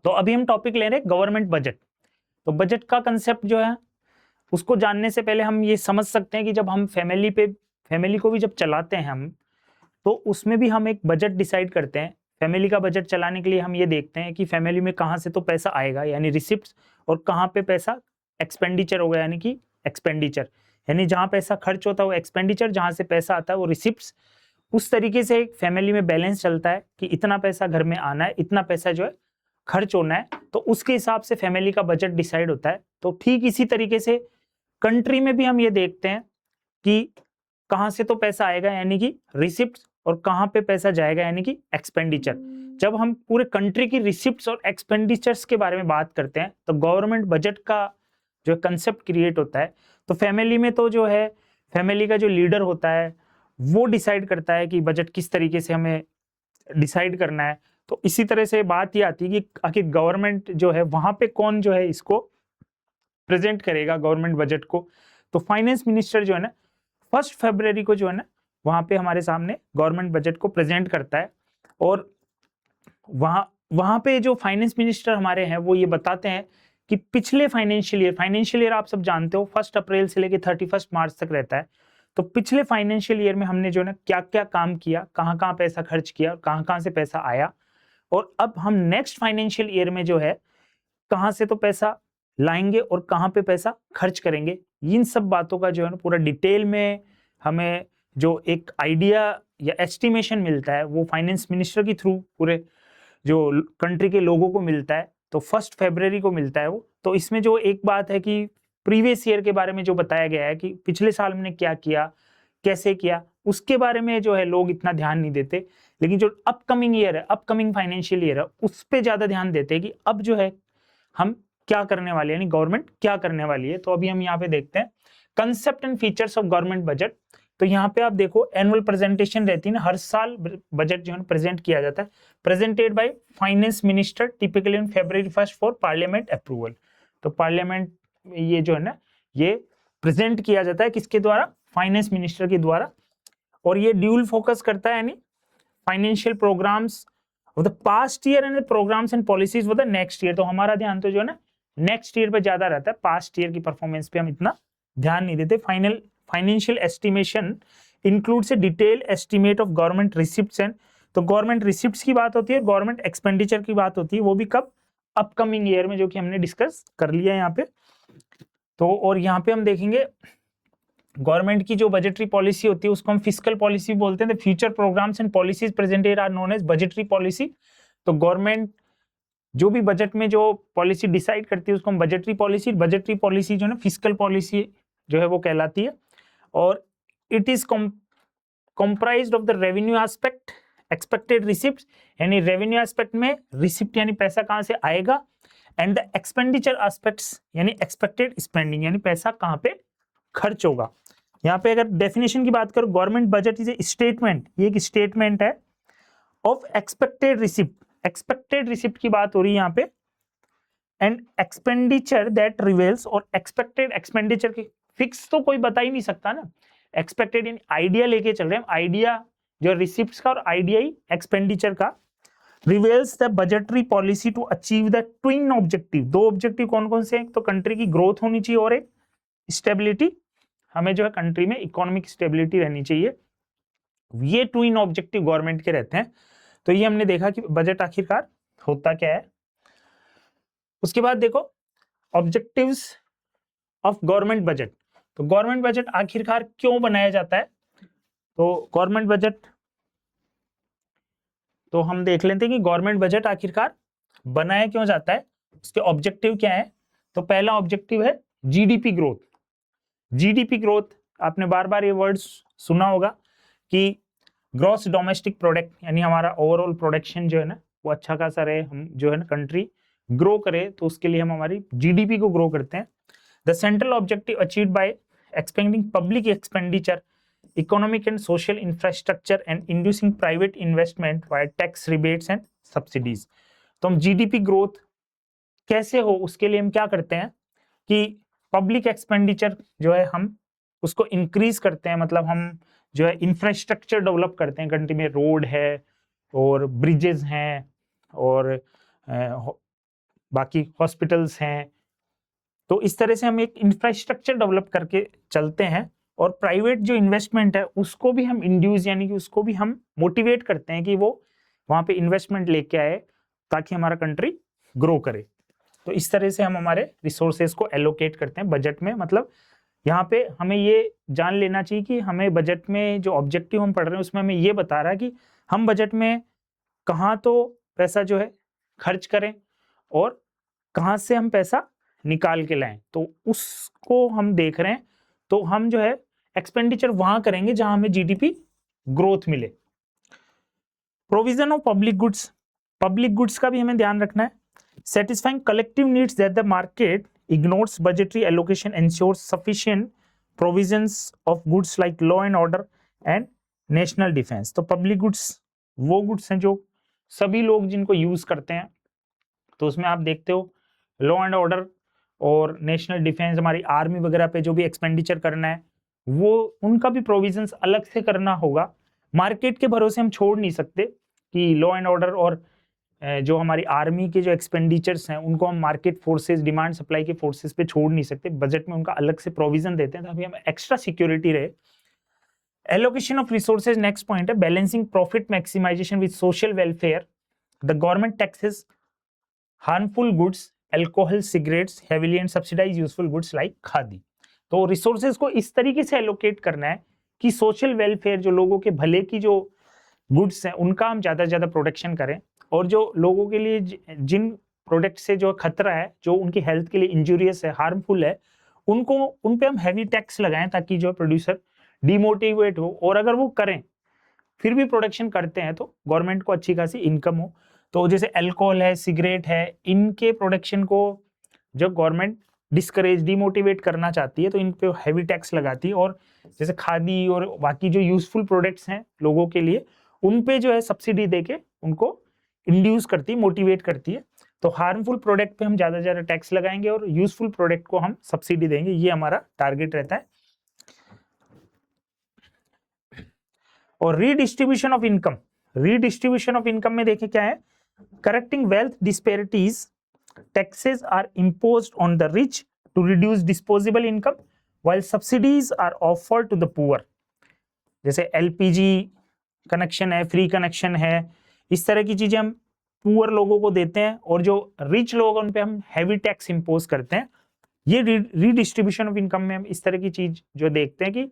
तो अभी हम टॉपिक ले रहे हैं गवर्नमेंट बजट। तो बजट का कंसेप्ट जो है उसको जानने से पहले हम ये समझ सकते हैं कि जब हम फैमिली को भी जब चलाते हैं हम, तो उसमें भी हम एक बजट डिसाइड करते हैं। फैमिली का बजट चलाने के लिए हम ये देखते हैं कि फैमिली में कहाँ से तो पैसा आएगा यानी रिसिप्ट्स, और कहाँ पे पैसा एक्सपेंडिचर होगा यानी कि एक्सपेंडिचर, यानी जहाँ पैसा खर्च होता है वो एक्सपेंडिचर, जहाँ से पैसा आता है वो रिसिप्ट्स। उस तरीके से एक फैमिली में बैलेंस चलता है कि इतना पैसा घर में आना है, इतना पैसा जो है खर्च होना है, तो उसके हिसाब से फैमिली का बजट डिसाइड होता है। तो ठीक इसी तरीके से कंट्री में भी हम ये देखते हैं कि कहाँ से तो पैसा आएगा यानी कि रिसिप्ट्स, और कहाँ पे पैसा जाएगा यानी कि एक्सपेंडिचर। जब हम पूरे कंट्री की रिसिप्ट्स और एक्सपेंडिचर्स के बारे में बात करते हैं तो गवर्नमेंट बजट का जो कंसेप्ट क्रिएट होता है। तो फैमिली में तो जो है फैमिली का जो लीडर होता है वो डिसाइड करता है कि बजट किस तरीके से हमें डिसाइड करना है। तो इसी तरह से बात ये आती है कि आखिर गवर्नमेंट जो है वहां पे कौन जो है इसको प्रेजेंट करेगा गवर्नमेंट बजट को। तो फाइनेंस मिनिस्टर जो है ना 1 फरवरी को जो है ना वहां पे हमारे सामने गवर्नमेंट बजट को प्रेजेंट करता है, और वहां पे जो फाइनेंस मिनिस्टर हमारे हैं वो ये बताते हैं कि पिछले फाइनेंशियल ईयर आप सब जानते हो 1 अप्रैल से लेकर 31 मार्च तक रहता है। तो पिछले फाइनेंशियल ईयर में हमने जो है क्या क्या काम किया, कहाँ कहाँ पैसा खर्च किया और कहाँ कहाँ से पैसा आया, और अब हम नेक्स्ट फाइनेंशियल ईयर में जो है कहाँ से तो पैसा लाएंगे और कहाँ पे पैसा खर्च करेंगे। इन सब बातों का जो है ना पूरा डिटेल में हमें जो एक आइडिया या एस्टिमेशन मिलता है वो फाइनेंस मिनिस्टर के थ्रू पूरे जो कंट्री के लोगों को मिलता है। तो 1 फरवरी को मिलता है वो। तो इसमें जो एक बात है कि प्रीवियस ईयर के बारे में जो बताया गया है कि पिछले साल हमने क्या किया, कैसे किया, उसके बारे में जो है लोग इतना ध्यान नहीं देते। लेकिन जो अपकमिंग ईयर है, अपकमिंग फाइनेंशियल ईयर है, उस पर ज्यादा ध्यान देते हैं कि अब जो है हम क्या करने वाले हैं, यानी गवर्नमेंट क्या करने वाली है। तो अभी हम यहाँ पे देखते हैं concept and features of government budget. तो यहाँ पे आप देखो एनुअल प्रेजेंटेशन रहती है ना, हर साल बजट जो है प्रेजेंट किया जाता है, presented by finance minister typically on February 1 for parliament approval. तो पार्लियामेंट ये जो है ना ये प्रेजेंट किया जाता है किसके द्वारा, फाइनेंस मिनिस्टर के द्वारा। और ये ड्यूल फोकस करता है यानी financial programmes of the past year and programmes and policies for the next year. तो हमारा ध्यान तो जो है ना नेक्स्ट ईयर पे ज्यादा रहता है, पास्ट ईयर की परफॉर्मेंस पे हम इतना ध्यान नहीं देते। Financial estimation includes A detail estimate of government receipts and, तो गवर्नमेंट रिसिप्ट्स की बात होती है, गवर्नमेंट एक्सपेंडिचर की बात होती है, वो भी कब, अपकमिंग ईयर में, जो कि हमने डिस्कस कर लिया है यहाँ पे। तो और यहाँ पे हम देखेंगे गवर्नमेंट की जो बजटरी पॉलिसी होती है उसको हम फिस्कल पॉलिसी बोलते हैं। Future programmes and policies presented are known as budgetary policy. तो गवर्नमेंट जो भी बजट में जो पॉलिसी डिसाइड करती है उसको हम बजटरी पॉलिसी जो है ना फिस्कल पॉलिसी जो है वो कहलाती है। और it is comprised of the revenue aspect, expected receipt, यानी रेवेन्यू एस्पेक्ट में रिसिप्ट यानी पैसा कहां से आएगा, एंड द एक्सपेंडिचर एस्पेक्ट्स यानी एक्सपेक्टेड स्पेंडिंग यानी पैसा कहां पे खर्च होगा। यहाँ पे अगर डेफिनेशन की बात करो, government budget is a statement, ये एक स्टेटमेंट है ऑफ एक्सपेक्टेड रिसिप्ट की बात हो रही है यहाँ पे, एंड एक्सपेंडिचर दैट रिवेल्स, और एक्सपेक्टेड एक्सपेंडिचर की फिक्स तो कोई बता ही नहीं सकता ना, एक्सपेक्टेड यानी आइडिया लेके चल रहे हैं, आइडिया जो रिसिप्ट्स का और आइडिया ही एक्सपेंडिचर का। Reveals the budgetary policy to achieve the twin objective, 2 objective कौन कौन से हैं, तो कंट्री की ग्रोथ होनी चाहिए और एक स्टेबिलिटी, हमें जो है कंट्री में इकोनॉमिक स्टेबिलिटी रहनी चाहिए। ये ट्विन ऑब्जेक्टिव गवर्नमेंट के रहते हैं। तो ये हमने देखा कि बजट आखिरकार होता क्या है। उसके बाद देखो ऑब्जेक्टिव्स ऑफ गवर्नमेंट बजट। तो गवर्नमेंट बजट आखिरकार क्यों बनाया जाता है, तो गवर्नमेंट बजट तो हम देख लेते हैं कि गवर्नमेंट बजट आखिरकार बनाया क्यों जाता है, उसके ऑब्जेक्टिव क्या है। तो पहला ऑब्जेक्टिव है जीडीपी ग्रोथ। जीडीपी ग्रोथ आपने बार बार ये वर्ड्स सुना होगा कि ग्रॉस डोमेस्टिक प्रोडक्ट यानी हमारा ओवरऑल प्रोडक्शन जो है ना वो अच्छा खासा रहे, हम जो है ना कंट्री ग्रो करे, तो उसके लिए हम हमारी जीडीपी को ग्रो करते हैं। The central objective achieved by expanding public expenditure, economic and social infrastructure and inducing private investment via tax rebates and subsidies. तो हम जीडीपी ग्रोथ कैसे हो उसके लिए हम क्या करते हैं कि पब्लिक एक्सपेंडिचर जो है हम उसको इंक्रीज करते हैं, मतलब हम जो है इंफ्रास्ट्रक्चर डेवलप करते हैं, कंट्री में रोड है और ब्रिजेस हैं और बाकी हॉस्पिटल्स हैं। तो इस तरह से हम एक इंफ्रास्ट्रक्चर डेवलप करके चलते हैं, और प्राइवेट जो इन्वेस्टमेंट है उसको भी हम इंड्यूस यानी कि उसको भी हम मोटिवेट करते हैं कि वो वहां पे इन्वेस्टमेंट लेके आए ताकि हमारा कंट्री ग्रो करे। तो इस तरह से हम हमारे रिसोर्सेज को एलोकेट करते हैं बजट में। मतलब यहाँ पे हमें ये जान लेना चाहिए कि हमें बजट में जो ऑब्जेक्टिव हम पढ़ रहे हैं उसमें हमें ये बता रहा है कि हम बजट में कहाँ तो पैसा जो है खर्च करें और कहाँ से हम पैसा निकाल के लाएं, तो उसको हम देख रहे हैं। तो हम जो है एक्सपेंडिचर वहां करेंगे जहां हमें जीडीपी ग्रोथ मिले। प्रोविजन ऑफ पब्लिक गुड्स का भी हमें ध्यान रखना है। Satisfying collective needs that the market ignores budgetary allocation ensures sufficient provisions of goods like law and order and national defence. तो पब्लिक गुड्स वो गुड्स हैं जो सभी लोग जिनको यूज करते हैं। तो उसमें आप देखते हो लॉ एंड ऑर्डर और नेशनल डिफेंस, हमारी आर्मी वगैरह पे जो भी एक्सपेंडिचर करना है वो उनका भी प्रोविजंस अलग से करना होगा। मार्केट के भरोसे हम छोड़ नहीं सकते कि लॉ एंड ऑर्डर और जो हमारी आर्मी के जो एक्सपेंडिचर्स हैं उनको हम मार्केट फोर्सेस, डिमांड सप्लाई के फोर्सेस पे छोड़ नहीं सकते। बजट में उनका अलग से प्रोविजन देते हैं ताकि हम एक्स्ट्रा सिक्योरिटी रहे। Allocation of resources next point है, balancing profit maximization with social welfare. The government taxes harmful goods, alcohol, cigarettes heavily and subsidize useful goods like khadi. तो रिसोर्सेज को इस तरीके से एलोकेट करना है कि सोशल वेलफेयर, जो लोगों के भले की जो गुड्स हैं उनका हम ज्यादा से ज्यादा प्रोटेक्शन करें, और जो लोगों के लिए जिन प्रोडक्ट से जो खतरा है, जो उनकी हेल्थ के लिए इंजूरियस है, हार्मफुल है, उनको उन पे हम हैवी टैक्स लगाएं ताकि जो प्रोड्यूसर डिमोटिवेट हो, और अगर वो करें फिर भी प्रोडक्शन करते हैं तो गवर्नमेंट को अच्छी खासी इनकम हो। तो जैसे अल्कोहल है, सिगरेट है, इनके प्रोडक्शन को जब गवर्नमेंट डिस्करेज, डिमोटिवेट करना चाहती है तो इन पे हैवी टैक्स लगाती है। और जैसे खादी और बाकी जो यूजफुल प्रोडक्ट्स हैं लोगों के लिए, उन पे जो है सब्सिडी देके उनको इंड्यूस करती है, मोटिवेट करती है। तो हार्मफुल प्रोडक्ट पे हम ज्यादा से ज्यादा टैक्स लगाएंगे और यूजफुल प्रोडक्ट को हम सब्सिडी देंगे, ये हमारा टारगेट रहता है। और रीडिस्ट्रीब्यूशन ऑफ इनकम में देखें क्या है, correcting wealth disparities, taxes are imposed on the rich to reduce disposable income while subsidies are offered to the poor. जैसे एलपीजी कनेक्शन है, फ्री कनेक्शन है, इस तरह की चीजें हम पुअर लोगों को देते हैं, और जो रिच लोग हैं उन पे हम हैवी टैक्स इंपोज करते हैं। ये रीडिस्ट्रीब्यूशन ऑफ इनकम में हम इस तरह की चीज जो देखते हैं कि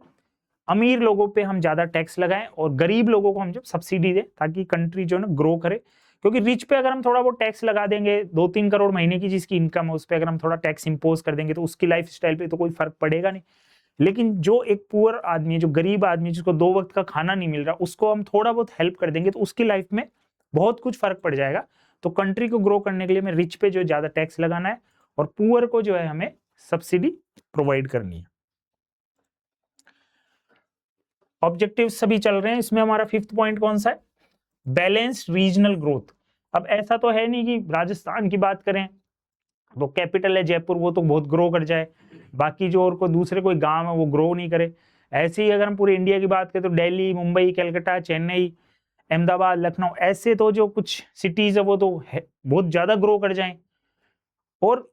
अमीर लोगों पे हम ज्यादा टैक्स लगाएं और गरीब लोगों को हम जब सब्सिडी दें ताकि कंट्री जो है ना ग्रो करे। क्योंकि रिच पे अगर हम थोड़ा बहुत टैक्स लगा देंगे, 2-3 करोड़ महीने की जिसकी इनकम है उस पर अगर हम थोड़ा टैक्स इंपोज कर देंगे तो उसकी लाइफ स्टाइल पे तो कोई फर्क पड़ेगा नहीं। लेकिन जो एक पुअर आदमी है, जो गरीब आदमी है, जिसको 2 वक्त का खाना नहीं मिल रहा, उसको हम थोड़ा बहुत हेल्प कर देंगे तो उसकी लाइफ में बहुत कुछ फर्क पड़ जाएगा। तो कंट्री को ग्रो करने के लिए हमें रिच पे जो ज्यादा टैक्स लगाना है और पुअर को जो है हमें सब्सिडी प्रोवाइड करनी है। ऑब्जेक्टिव सभी चल रहे हैं। इसमें हमारा 5th पॉइंट कौन सा है, बैलेंस्ड रीजनल ग्रोथ। अब ऐसा तो है नहीं कि राजस्थान की बात करें वो कैपिटल है जयपुर, वो तो बहुत ग्रो कर जाए, बाकी जो और कोई दूसरे कोई गांव है वो ग्रो नहीं करे। ऐसे ही अगर हम पूरे इंडिया की बात करें तो दिल्ली, मुंबई, कलकत्ता, चेन्नई, अहमदाबाद, लखनऊ, ऐसे तो जो कुछ सिटीज है वो तो बहुत ज्यादा ग्रो कर जाएं, और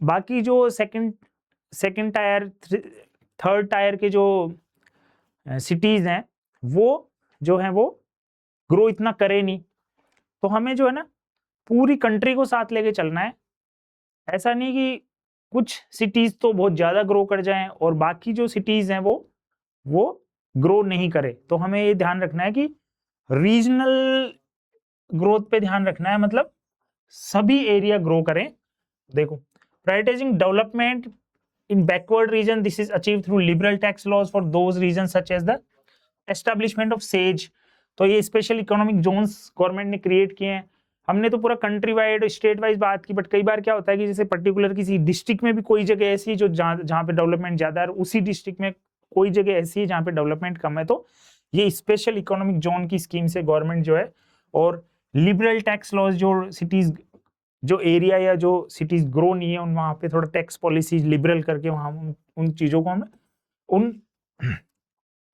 बाकी जो सेकंड टायर, थर्ड टायर के जो सिटीज हैं वो जो है वो ग्रो इतना करे नहीं। तो हमें जो है ना पूरी कंट्री को साथ लेके चलना है। ऐसा नहीं कि कुछ सिटीज तो बहुत ज्यादा ग्रो कर जाएं और बाकी जो सिटीज हैं वो ग्रो नहीं करे। तो हमें ये ध्यान रखना है कि रीजनल ग्रोथ पे ध्यान रखना है, मतलब सभी एरिया ग्रो करें। देखो, prioritising development in backward region, this is achieved through liberal tax laws for those regions such as the establishment of SAGE। तो ये स्पेशल इकोनॉमिक जोन्स गवर्नमेंट ने क्रिएट किए हैं। हमने तो पूरा कंट्री वाइड, स्टेट वाइज बात की, बट कई बार क्या होता है कि जैसे पर्टिकुलर किसी डिस्ट्रिक्ट में भी कोई जगह ऐसी है जो जहाँ पे डेवलपमेंट ज्यादा है, उसी डिस्ट्रिक्ट में कोई जगह ऐसी है जहाँ पे डेवलपमेंट कम है, तो ये स्पेशल इकोनॉमिक जोन की स्कीम से गवर्नमेंट जो है, और लिबरल टैक्स लॉज जो सिटीज, जो एरिया या जो सिटीज ग्रो नहीं है उन वहां पे थोड़ा टैक्स पॉलिसीज लिबरल करके वहां उन चीजों को हम, उन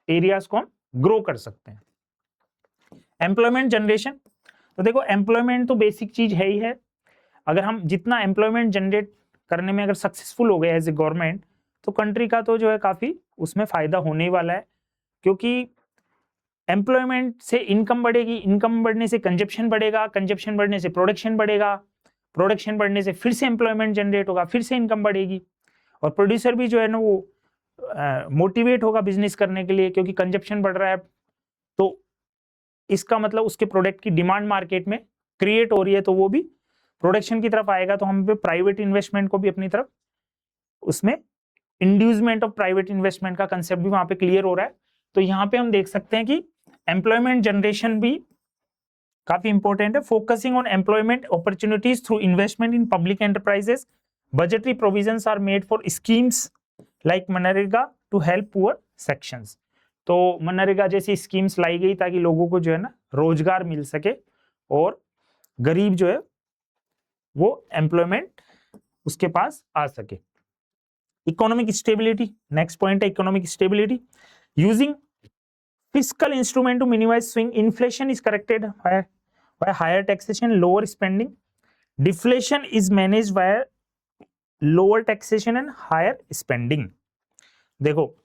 एरियाज को हम ग्रो कर सकते हैं। एम्प्लॉयमेंट जनरेशन, तो देखो एम्प्लॉयमेंट तो बेसिक चीज है ही है। अगर हम जितना एम्प्लॉयमेंट जनरेट करने में अगर सक्सेसफुल हो गए एज ए गवर्नमेंट, तो कंट्री का तो जो है काफी उसमें फायदा होने ही वाला है, क्योंकि एम्प्लॉयमेंट से इनकम बढ़ेगी, इनकम बढ़ने से कंजप्शन बढ़ेगा, कंजप्शन बढ़ने से प्रोडक्शन बढ़ेगा, प्रोडक्शन बढ़ने से फिर से एम्प्लॉयमेंट जनरेट होगा, फिर से इनकम बढ़ेगी, और प्रोड्यूसर भी जो है ना वो मोटिवेट होगा बिजनेस करने के लिए, क्योंकि कंजप्शन बढ़ रहा है, तो इसका मतलब उसके प्रोडक्ट की डिमांड मार्केट में क्रिएट हो रही है, तो वो भी प्रोडक्शन की तरफ आएगा, तो हम पे प्राइवेट इन्वेस्टमेंट को भी अपनी तरफ, उसमें इंड्यूसमेंट ऑफ प्राइवेट इन्वेस्टमेंट का कंसेप्ट भी वहां पे क्लियर हो रहा है। तो यहाँ पे हम देख सकते हैं कि एम्प्लॉयमेंट जनरेशन भी काफी इंपॉर्टेंट है। Focusing on employment opportunities through investment in public enterprises, budgetary provisions are made for schemes like MNREGA to help poor sections. तो मनरेगा जैसी स्कीम्स लाई गई ताकि लोगों को जो है ना रोजगार मिल सके और गरीब जो है वो एम्प्लॉयमेंट उसके पास आ सके। इकोनॉमिक स्टेबिलिटी, नेक्स्ट पॉइंट है economic stability. Using fiscal instrument to minimise swing, inflation is corrected by higher taxation, lower spending. Deflation is managed by lower taxation and higher spending. देखो,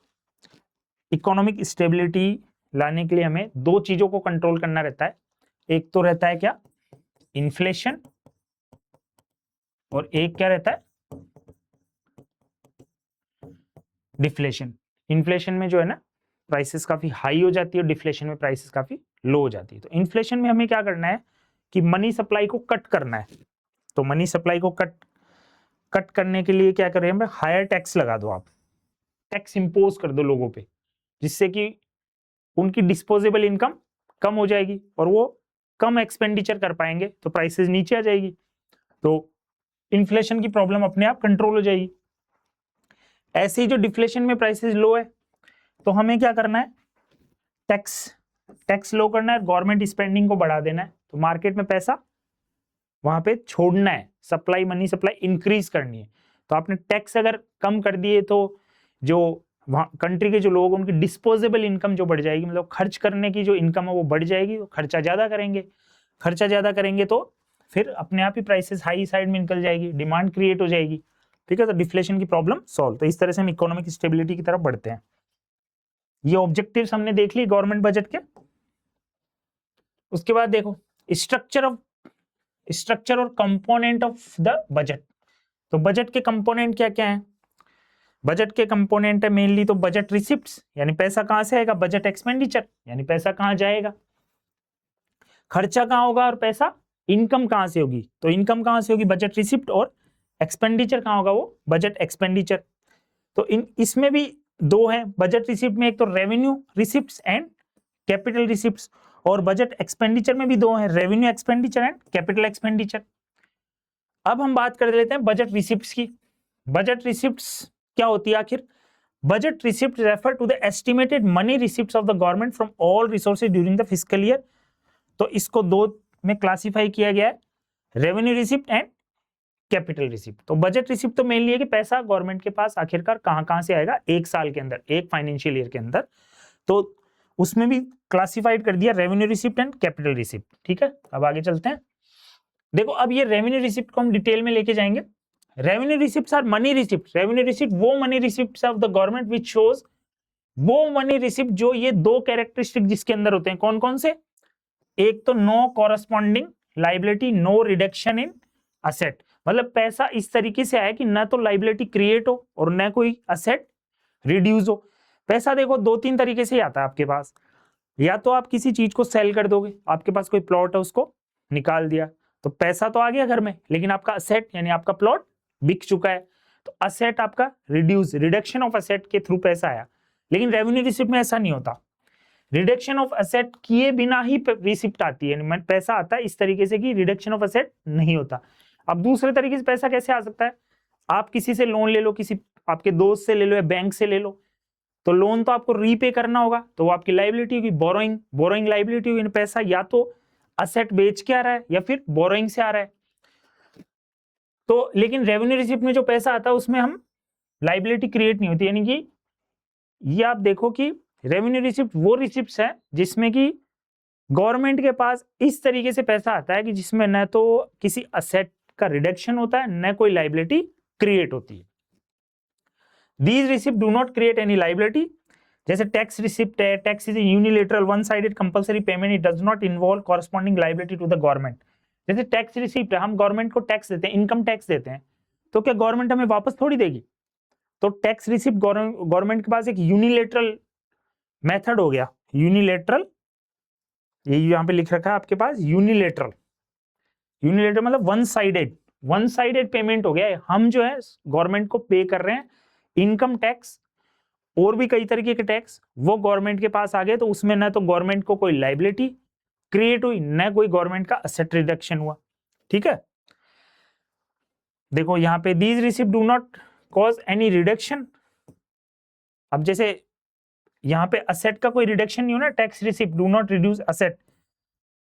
इकोनॉमिक स्टेबिलिटी लाने के लिए हमें दो चीजों को control करना रहता है। एक तो रहता है क्या, इन्फ्लेशन, और एक क्या रहता है, डिफ्लेशन। इन्फ्लेशन में जो है ना प्राइसेस काफी हाई हो जाती है, और डिफ्लेशन में प्राइसेस काफी लो हो जाती है। तो इन्फ्लेशन में हमें क्या करना है कि मनी सप्लाई को कट करना है। तो मनी सप्लाई को कट करने के लिए क्या करें, हायर टैक्स लगा दो, आप टैक्स इंपोज कर दो लोगों पे, जिससे कि उनकी डिस्पोजेबल इनकम कम हो जाएगी और वो कम एक्सपेंडिचर कर पाएंगे, तो प्राइसेस नीचे आ जाएगी, तो इन्फ्लेशन की प्रॉब्लम अपने आप कंट्रोल हो जाएगी। ऐसे ही जो डिफ्लेशन में प्राइसेस लो है, तो हमें क्या करना है, टैक्स लो करना है, गवर्नमेंट स्पेंडिंग को बढ़ा देना है, तो मार्केट में पैसा वहां पे छोड़ना है, सप्लाई, मनी सप्लाई इंक्रीज करनी है। तो आपने टैक्स अगर कम कर दिए तो जो वहां कंट्री के जो लोग, उनकी डिस्पोजेबल इनकम जो बढ़ जाएगी, मतलब खर्च करने की जो इनकम है वो बढ़ जाएगी, तो खर्चा ज्यादा करेंगे तो फिर अपने आप ही प्राइसेस हाई साइड में निकल जाएगी, डिमांड क्रिएट हो जाएगी, ठीक है। तो डिफ्लेशन की प्रॉब्लम सॉल्व। तो इस तरह से हम इकोनॉमिक स्टेबिलिटी की तरफ बढ़ते हैं। ये ऑब्जेक्टिव्स हमने देख ली गवर्नमेंट बजट के। उसके बाद देखो स्ट्रक्चर और कंपोनेंट ऑफ द बजट। तो बजट के कंपोनेंट क्या क्या है, बजट के कंपोनेंट है मेनली तो बजट रिसिप्ट्स, यानी पैसा कहां से आएगा, बजट एक्सपेंडिचर, यानी पैसा कहां जाएगा, खर्चा कहां होगा, और पैसा इनकम कहां से होगी, तो इनकम कहां से होगी, बजट रिसिप्ट, और एक्सपेंडिचर कहां होगा, वो बजट एक्सपेंडिचर। तो इसमें भी दो हैं बजट रिसिप्ट में, एक तो revenue receipts and capital receipts, और बजट एक्सपेंडिचर में भी दो हैं, revenue expenditure and capital expenditure. अब हम बात कर लेते हैं बजट रिसिप्ट्स की। बजट रिसिप्ट्स क्या होती है आखिर, budget receipt refer to the estimated money receipts of the government from all resources during the fiscal year. तो इसको दो में क्लासिफाई किया गया है, revenue receipt and capital receipt. तो बजट रिसिप्ट तो मेनली है कि पैसा गवर्नमेंट के पास आखिरकार कहां से आएगा एक साल के अंदर, एक फाइनेंशियल ईयर के अंदर, तो उसमें भी क्लासिफाइड कर दिया revenue receipt and capital receipt, ठीक है। अब आगे चलते हैं। देखो अब ये रेवेन्यू रिसिप्ट को हम डिटेल में लेके जाएंगे। Revenue receipts are money receipt. Revenue receipt वो money receipts of the government which shows, वो मनी रिसिप्ट जो ये दो कैरेक्टरिस्टिक जिसके अंदर होते हैं, कौन कौन से, एक तो no corresponding liability, no reduction in asset, मतलब पैसा इस तरीके से आए कि ना तो लाइबिलिटी क्रिएट हो और ना कोई असेट रिड्यूस हो। पैसा देखो दो तीन तरीके से आता है आपके पास, या तो आप किसी चीज को सेल कर दोगे, आपके पास कोई प्लॉट है उसको निकाल दिया, तो पैसा तो आ गया घर में, लेकिन आपका असेट यानी आपका प्लॉट बिक चुका है, तो असेट आपका रिडक्शन ऑफ असेट के थ्रू पैसा आया। लेकिन रेवेन्यू रिसिप्ट में ऐसा नहीं होता, रिडक्शन ऑफ असेट किए बिना ही रिसिप्ट आती है, पैसा आता है इस तरीके से कि रिडक्शन ऑफ असेट नहीं होता। अब दूसरे तरीके से पैसा कैसे आ सकता है, आप किसी से लोन ले लो, किसी आपके दोस्त से ले लो या बैंक से ले लो, तो लोन तो आपको रीपे करना होगा, तो वो आपकी लाइबिलिटी होगी, बोरोइंग लाइबिलिटी होगी, पैसा या तो असेट बेच के आ रहा है या फिर बोरोइंग से आ रहा है। तो लेकिन रेवेन्यू रिसिप्ट में जो पैसा आता है उसमें हम लाइबिलिटी क्रिएट नहीं होती, यानी कि ये आप देखो कि रेवेन्यू रिसिप्ट वो रिसिप्ट्स है जिसमें कि गवर्नमेंट के पास इस तरीके से पैसा आता है कि जिसमें न तो किसी असेट का रिडक्शन होता है, न कोई लाइबिलिटी क्रिएट होती है। These receipt do not create any liability. जैसे टैक्स रिसिप्ट है, tax is unilateral one sided compulsory payment, it does not involve corresponding liability to the government. जैसे टैक्स रिसिप्ट है, हम गवर्नमेंट को टैक्स देते हैं, इनकम टैक्स देते हैं, तो क्या गवर्नमेंट हमें वापस थोड़ी देगी? तो टैक्स रिसिप्ट गवर्नमेंट के पास एक यूनिलेटरल मेथड हो गया, यूनिलेटरल, ये यहाँ पे लिख रखा है आपके पास यूनिलेटरल। यूनिलेटरल मतलब वन साइडेड पेमेंट हो गया है। हम जो है गवर्नमेंट को पे कर रहे हैं इनकम टैक्स और भी कई तरीके के टैक्स, वो गवर्नमेंट के पास आ गए, तो उसमें ना तो गवर्नमेंट को कोई लाइबिलिटी क्रिएट हुई, न कोई गवर्नमेंट का असेट रिडक्शन हुआ। ठीक है, देखो यहाँ पे these receipt do not cause any reduction. अब जैसे यहाँ पे असेट का कोई रिडक्शन नहीं हो ना, tax receipt do not reduce asset.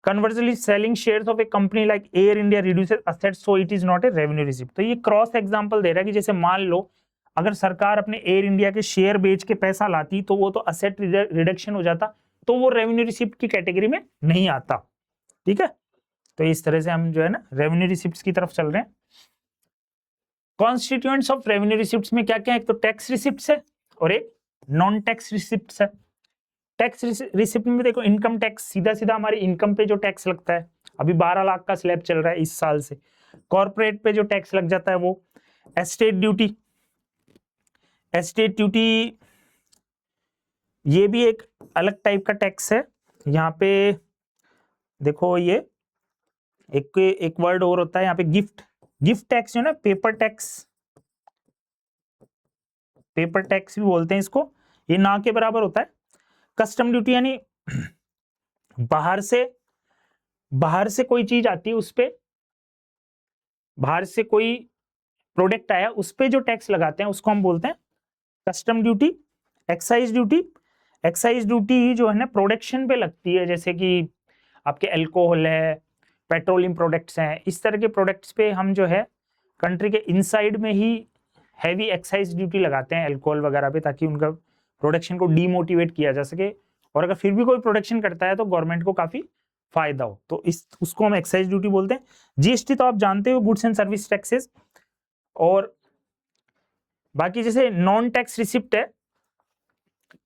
Conversely selling shares of A company like air India reduces asset, so it is not a revenue receipt. तो ये क्रॉस एग्जांपल दे रहा है कि जैसे मान लो अगर सरकार अपने एयर इंडिया के शेयर बेच के पैसा लाती तो वो तो असेट रिडक्शन हो जाता, तो वो रेवेन्यू रिसिप्ट की कैटेगरी में नहीं आता। ठीक है, तो इस तरह से हम जो है ना रेवेन्यू रिसिप्ट्स की तरफ चल रहे हैं। कॉन्स्टिट्यूएंट्स ऑफ रेवेन्यू रिसिप्ट्स में क्या क्या है? एक तो टैक्स रिसिप्ट्स है और एक नॉन टैक्स रिसिप्ट्स है। टैक्स रिसिप्ट में देखो इनकम टैक्स, सीधा सीधा हमारी इनकम पे जो टैक्स लगता है, अभी 12 लाख का स्लैब चल रहा है इस साल से। कॉर्पोरेट पे जो टैक्स लग जाता है वो। एस्टेट ड्यूटी, एस्टेट ड्यूटी ये भी एक अलग टाइप का टैक्स है। यहाँ पे देखो ये एक वर्ड और होता है यहाँ पे, गिफ्ट टैक्स जो है ना, पेपर टैक्स भी बोलते हैं इसको, ये ना के बराबर होता है। कस्टम ड्यूटी यानी बाहर से कोई चीज आती है, उस पे बाहर से कोई प्रोडक्ट आया उस पे जो टैक्स लगाते हैं उसको हम बोलते हैं कस्टम ड्यूटी। एक्साइज ड्यूटी जो है ना प्रोडक्शन पे लगती है, जैसे कि आपके अल्कोहल है, पेट्रोलियम प्रोडक्ट्स हैं, इस तरह के प्रोडक्ट्स पे हम जो है कंट्री के इनसाइड में ही हैवी एक्साइज ड्यूटी लगाते हैं अल्कोहल वगैरह पे, ताकि उनका प्रोडक्शन को डीमोटिवेट किया जा सके, और अगर फिर भी कोई प्रोडक्शन करता है तो गवर्नमेंट को काफी फायदा हो, तो उसको हम एक्साइज ड्यूटी बोलते हैं। जीएसटी तो आप जानते हो, गुड्स एंड सर्विस टैक्सेस। और बाकी जैसे नॉन टैक्स रिसिप्ट है,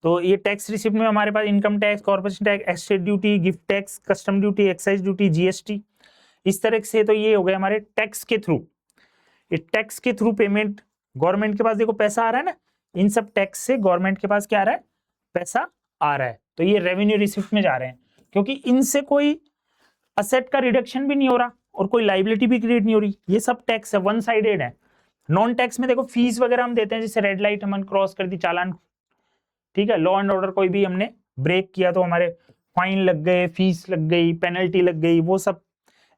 तो ये टैक्स रिसिप्ट में हमारे पास income tax, corporation tax, estate duty, gift tax, custom duty, excise duty, GST, इस तरह से। तो ये हो गए हमारे टैक्स के थ्रू। ये टैक्स के थ्रू पेमेंट, गवर्नमेंट के पास देखो पैसा आ रहा है ना, इन सब टैक्स से गवर्नमेंट के पास क्या आ रहा है? पैसा आ रहा है, तो ये रेवेन्यू रिसिप्ट में जा रहे हैं, क्योंकि इनसे कोई असेट का रिडक्शन भी नहीं हो रहा और कोई लाइबिलिटी भी क्रिएट नहीं हो रही। ये सब टैक्स है, वन साइडेड है। नॉन टैक्स में देखो फीस वगैरह हम देते हैं, जैसे रेड लाइट हमने क्रॉस कर दी, चालान, ठीक है, लॉ एंड ऑर्डर कोई भी हमने ब्रेक किया तो हमारे फाइन लग गए, फीस लग गई, पेनल्टी लग गई, वो सब।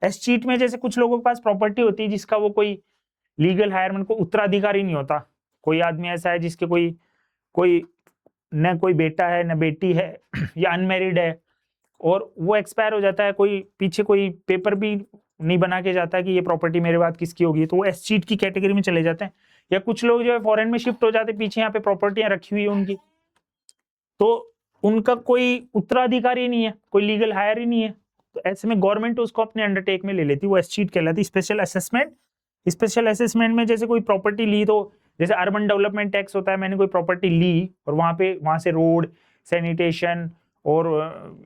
एस चीट में जैसे कुछ लोगों के पास प्रॉपर्टी होती है जिसका वो कोई लीगल हायरमैन को उत्तराधिकारी नहीं होता, कोई आदमी ऐसा है जिसके कोई न कोई बेटा है न बेटी है या अनमैरिड है, और वो एक्सपायर हो जाता है, कोई पीछे कोई पेपर भी नहीं बना के जाता कि ये प्रॉपर्टी मेरे बाद किसकी होगी, तो वो एस चीट की कैटेगरी में चले जाते हैं। या कुछ लोग जो है फॉरेन में शिफ्ट हो जाते हैं, पीछे यहाँ पे प्रॉपर्टियां रखी हुई है उनकी, तो उनका कोई उत्तराधिकारी नहीं है, कोई लीगल हायर ही नहीं है, तो ऐसे में गवर्नमेंट उसको अपने अंडरटेक में ले लेती है, वो एस चीट कहलाती है। स्पेशल असेसमेंट में जैसे कोई प्रॉपर्टी ली, तो जैसे अर्बन डेवलपमेंट टैक्स होता है, मैंने कोई प्रॉपर्टी ली और वहां से रोड, सैनिटेशन और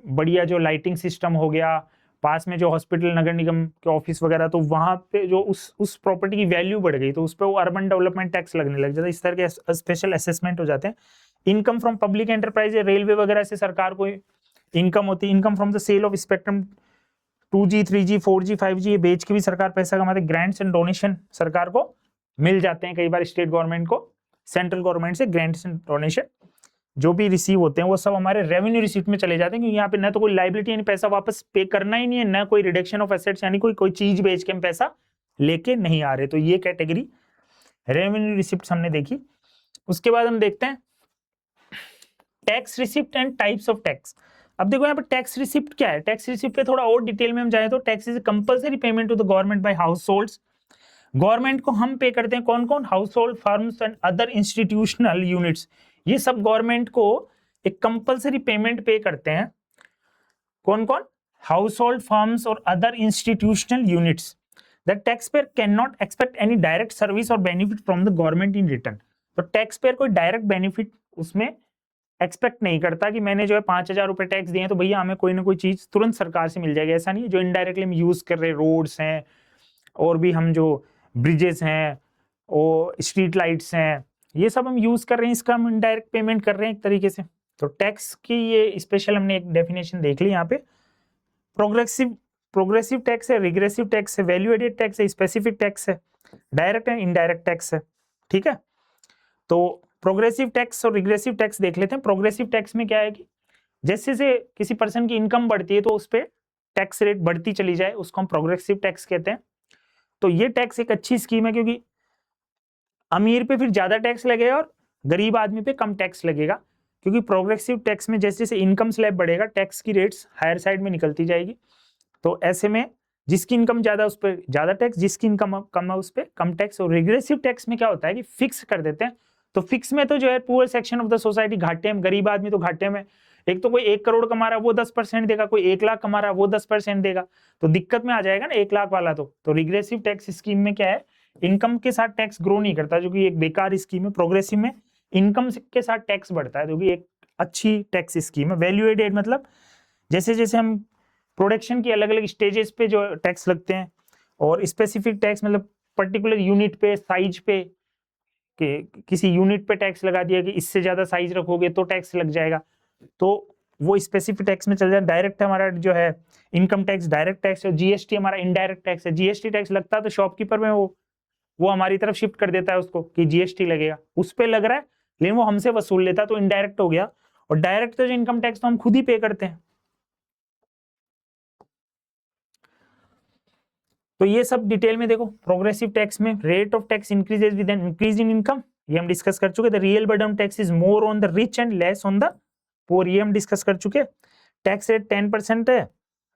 बढ़िया जो लाइटिंग सिस्टम हो गया, पास में जो हॉस्पिटल, नगर निगम के ऑफिस वगैरह, तो वहां पे जो उस प्रॉपर्टी की वैल्यू बढ़ गई तो उस पर वो अर्बन डेवलपमेंट टैक्स लगने लग जाता है। इस तरह के स्पेशल असेसमेंट हो जाते हैं। Income from public enterprise, railway वगैरह से सरकार को इनकम होती है। Income from the sale of spectrum 2G, 3G, 4G, 5G, ये बेच के भी सरकार पैसा कमाते हैं। ग्रांट्स एंड डोनेशन सरकार को मिल जाते हैं, कई बार स्टेट गवर्नमेंट को सेंट्रल गवर्नमेंट से ग्रांट्स एंड डोनेशन जो भी रिसीव होते हैं वो सब हमारे रेवेन्यू रिसीप्ट में चले जाते हैं, क्योंकि यहाँ पे न तो कोई लाइबिलिटी यानी पैसा वापस पे करना ही नहीं है, न कोई रिडक्शन ऑफ एसेट्स यानी कोई चीज बेच के हम पैसा लेके नहीं आ रहे। तो ये कैटेगरी रेवेन्यू रिसिप्ट हमने देखी। उसके बाद हम देखते हैं tax receipt and types of tax. अब देखो यहाँ पे टैक्स रिसिप्ट क्या है। टैक्स रिसिप्ट पे थोड़ा और डिटेल में हम जाए तो tax is compulsory payment to the government by households. Government को हम पे करते हैं, कौन कौन? Household, firms and other institutional units, ये सब गवर्नमेंट को एक कंपल्सरी पेमेंट पे करते हैं। कौन कौन? हाउस होल्ड, फर्म्स और other institutional units. That tax payer can not expect any direct service और benefit from the government in return. तो टैक्स पेयर कोई डायरेक्ट बेनिफिट उसमें एक्सपेक्ट नहीं करता कि मैंने जो है 5,000 रुपए टैक्स दिए तो भैया हमें कोई ना कोई चीज तुरंत सरकार से मिल जाएगी, ऐसा नहीं है। जो इनडायरेक्टली हम यूज कर रहे रोड्स हैं और भी हम जो ब्रिजेस हैं और स्ट्रीट लाइट्स हैं, ये सब हम यूज कर रहे हैं, इसका हम इनडायरेक्ट पेमेंट कर रहे हैं एक तरीके से। तो टैक्स की ये स्पेशल हमने एक डेफिनेशन देख ली यहाँ पे। प्रोग्रेसिव टैक्स है, रिग्रेसिव टैक्स है, वैल्यू एडेड टैक्स है, स्पेसिफिक टैक्स है, डायरेक्ट एंड इनडायरेक्ट टैक्स है। ठीक है, तो प्रोग्रेसिव टैक्स और रिग्रेसिव टैक्स देख लेते हैं। प्रोग्रेसिव टैक्स में क्या है कि जैसे से किसी पर्सन की इनकम बढ़ती है तो उस पर टैक्स रेट बढ़ती चली जाए, उसको हम प्रोग्रेसिव टैक्स कहते हैं। तो ये टैक्स एक अच्छी स्कीम है क्योंकि अमीर पे फिर ज्यादा टैक्स लगेगा और गरीब आदमी पे कम टैक्स लगेगा, क्योंकि प्रोग्रेसिव टैक्स में जैसे जैसे इनकम स्लैब बढ़ेगा टैक्स की रेट्स हायर साइड में निकलती जाएगी। तो ऐसे में जिसकी इनकम ज्यादा उस पर ज्यादा टैक्स, जिसकी इनकम कम है उस पर कम टैक्स। और रिग्रेसिव टैक्स में क्या होता है कि फिक्स कर देते हैं। तो फिक्स में तो जो है poor section of the society घाटे में, गरीब आदमी तो घाटे में। एक तो कोई 1 करोड़ कमा रहा है वो 10% देगा, कोई 1 लाख कमा रहा है वो 10% देगा, तो दिक्कत में आ जाएगा ना 1 लाख वाला। तो रिग्रेसिव टैक्स स्कीम में क्या है, इनकम के साथ टैक्स ग्रो नहीं करता, जो कि एक बेकार स्कीम है। प्रोग्रेसिव में इनकम के साथ टैक्स बढ़ता है, जो कि एक अच्छी टैक्स स्कीम है। वैल्यू एडेड मतलब जैसे जैसे हम प्रोडक्शन की अलग अलग स्टेजेस पे जो टैक्स लगते हैं, और स्पेसिफिक टैक्स मतलब पर्टिकुलर यूनिट पे, साइज पे, कि किसी यूनिट पे टैक्स लगा दिया कि इससे ज्यादा साइज रखोगे तो टैक्स लग जाएगा, तो वो स्पेसिफिक टैक्स में चल जाए। डायरेक्ट हमारा जो है इनकम टैक्स डायरेक्ट टैक्स है, जीएसटी हमारा इनडायरेक्ट टैक्स है। जीएसटी टैक्स लगता है तो शॉपकीपर में वो हमारी तरफ शिफ्ट कर देता है उसको कि जीएसटी लगेगा, उस पे लग रहा है लेकिन वो हमसे वसूल लेता है, तो इनडायरेक्ट हो गया। और डायरेक्ट तो जो इनकम टैक्स तो हम खुद ही पे करते हैं। तो ये सब डिटेल में देखो। प्रोग्रेसिव टैक्स में rate of tax increases with an increase in income, ये हम डिस्कस कर चुके। The real burden tax is more on the rich and less on the poor, ये हम डिस्कस कर चुके। टैक्स रेट 10% है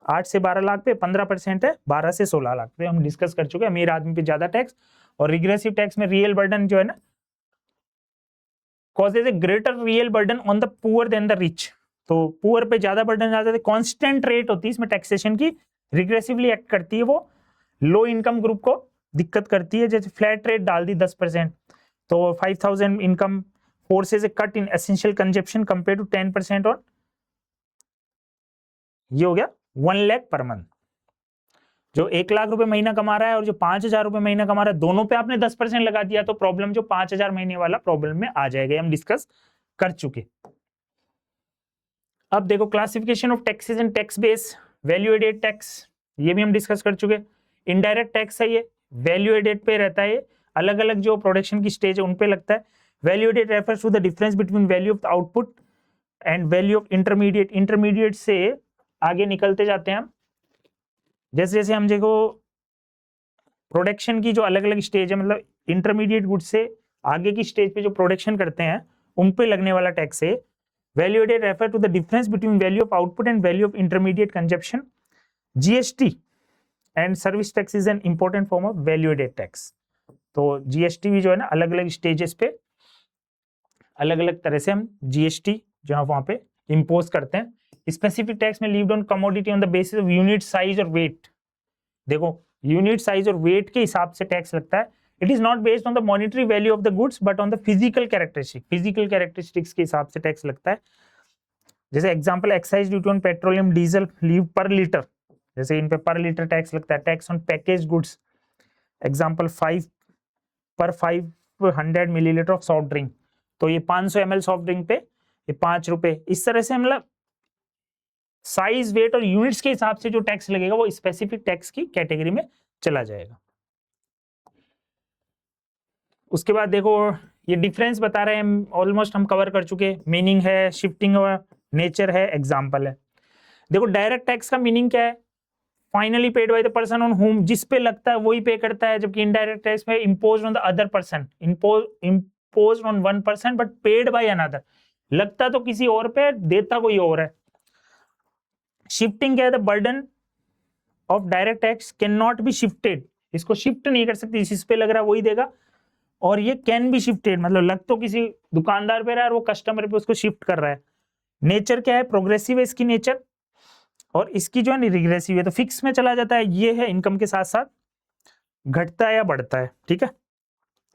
8 से 12 लाख पे, 15% है 12 से 16 लाख पे, हम डिस्कस कर चुके। अमीर आदमी पे ज्यादा टैक्स। और रिग्रेसिव टैक्स में रियल बर्डन जो है ना, causes a greater real burden on the poor than the rich, तो पुअर पे ज्यादा बर्डन ज्यादा है। कांस्टेंट रेट होती है इसमें टैक्सेशन की, रिग्रेसिवली एक्ट करती है, वो लो इनकम ग्रुप को दिक्कत करती है। जैसे फ्लैट रेट डाल दी 10%, तो 5,000 income forces a cut in essential consumption compare to 10% on, ये हो गया 1 लाख पर मंथ। जो 1 लाख रुपए महीना कमा रहा है और जो 5,000 रुपए महीना कमा रहा है, दोनों पे आपने 10% लगा दिया तो प्रॉब्लम जो 5,000 महीने वाला प्रॉब्लम में आ जाएगा, हम डिस्कस कर चुके। अब देखो classification of taxes and tax base. Value added tax, ये भी हम डिस्कस कर चुके। इनडायरेक्ट टैक्स है ये, वैल्यू एडेड पे रहता है, अलग अलग जो प्रोडक्शन की स्टेज है उन पे लगता है। Value added refers to the difference between value of output and value of intermediate. Intermediate से आगे निकलते जाते हैं हम, जैसे जैसे हम देखो प्रोडक्शन की जो अलग अलग स्टेज है, मतलब इंटरमीडिएट गुड्स से आगे की स्टेज पे जो प्रोडक्शन करते हैं उन पे लगने वाला टैक्स है। Value added refer to the difference between value of output and value of intermediate consumption. GST and service tax is an important form of value added tax. तो जीएसटी भी जो है ना अलग अलग स्टेजेस पे अलग अलग तरह से हम जीएसटी जो है वहां पे इम्पोज करते हैं। स्पेसिफिक टैक्स में levied on commodity on the basis of unit size और वेट। देखो यूनिट साइज और वेट के हिसाब से टैक्स लगता है। It is not based on the monetary value of the goods but on the physical characteristic, physical characteristics के हिसाब से टैक्स लगता है। जैसे example excise duty on petroleum diesel leave पर लीटर, जैसे इन पे पर लीटर टैक्स लगता है। Tax on package goods, example 5 पर 500 मिलीलीटर ऑफ सॉफ्ट ड्रिंक, तो ये 500 ml सॉफ्ट ड्रिंक पे ये 5 रुपए। इस तरह से मतलब साइज, वेट और यूनिट्स के हिसाब से जो टैक्स लगेगा वो स्पेसिफिक टैक्स की कैटेगरी में चला जाएगा। उसके बाद देखो ये डिफरेंस बता रहे हैं, ऑलमोस्ट हम कवर कर चुके। मीनिंग है, शिफ्टिंग है, नेचर है, एग्जांपल है। देखो डायरेक्ट टैक्स का मीनिंग क्या है, finally paid by the person on home, जिस पे लगता है वही पे करता है। जबकि इनडायरेक्ट टैक्स में imposed on the other person, imposed on one person but paid by another, लगता तो किसी और पे देता कोई और है। शिफ्टिंग क्या है, the burden of direct tax can not be shifted, इसको शिफ्ट नहीं कर सकते, जिस पे लग रहा है वही देगा। और ये कैन बी शिफ्टेड, मतलब लग तो किसी दुकानदार पे रहा है और वो कस्टमर पे उसको शिफ्ट कर रहा है। नेचर क्या है, प्रोग्रेसिव है इसकी नेचर, और इसकी जो है रिग्रेसिव है, तो फिक्स में चला जाता है। ये है इनकम के साथ साथ घटता है या बढ़ता है, ठीक है।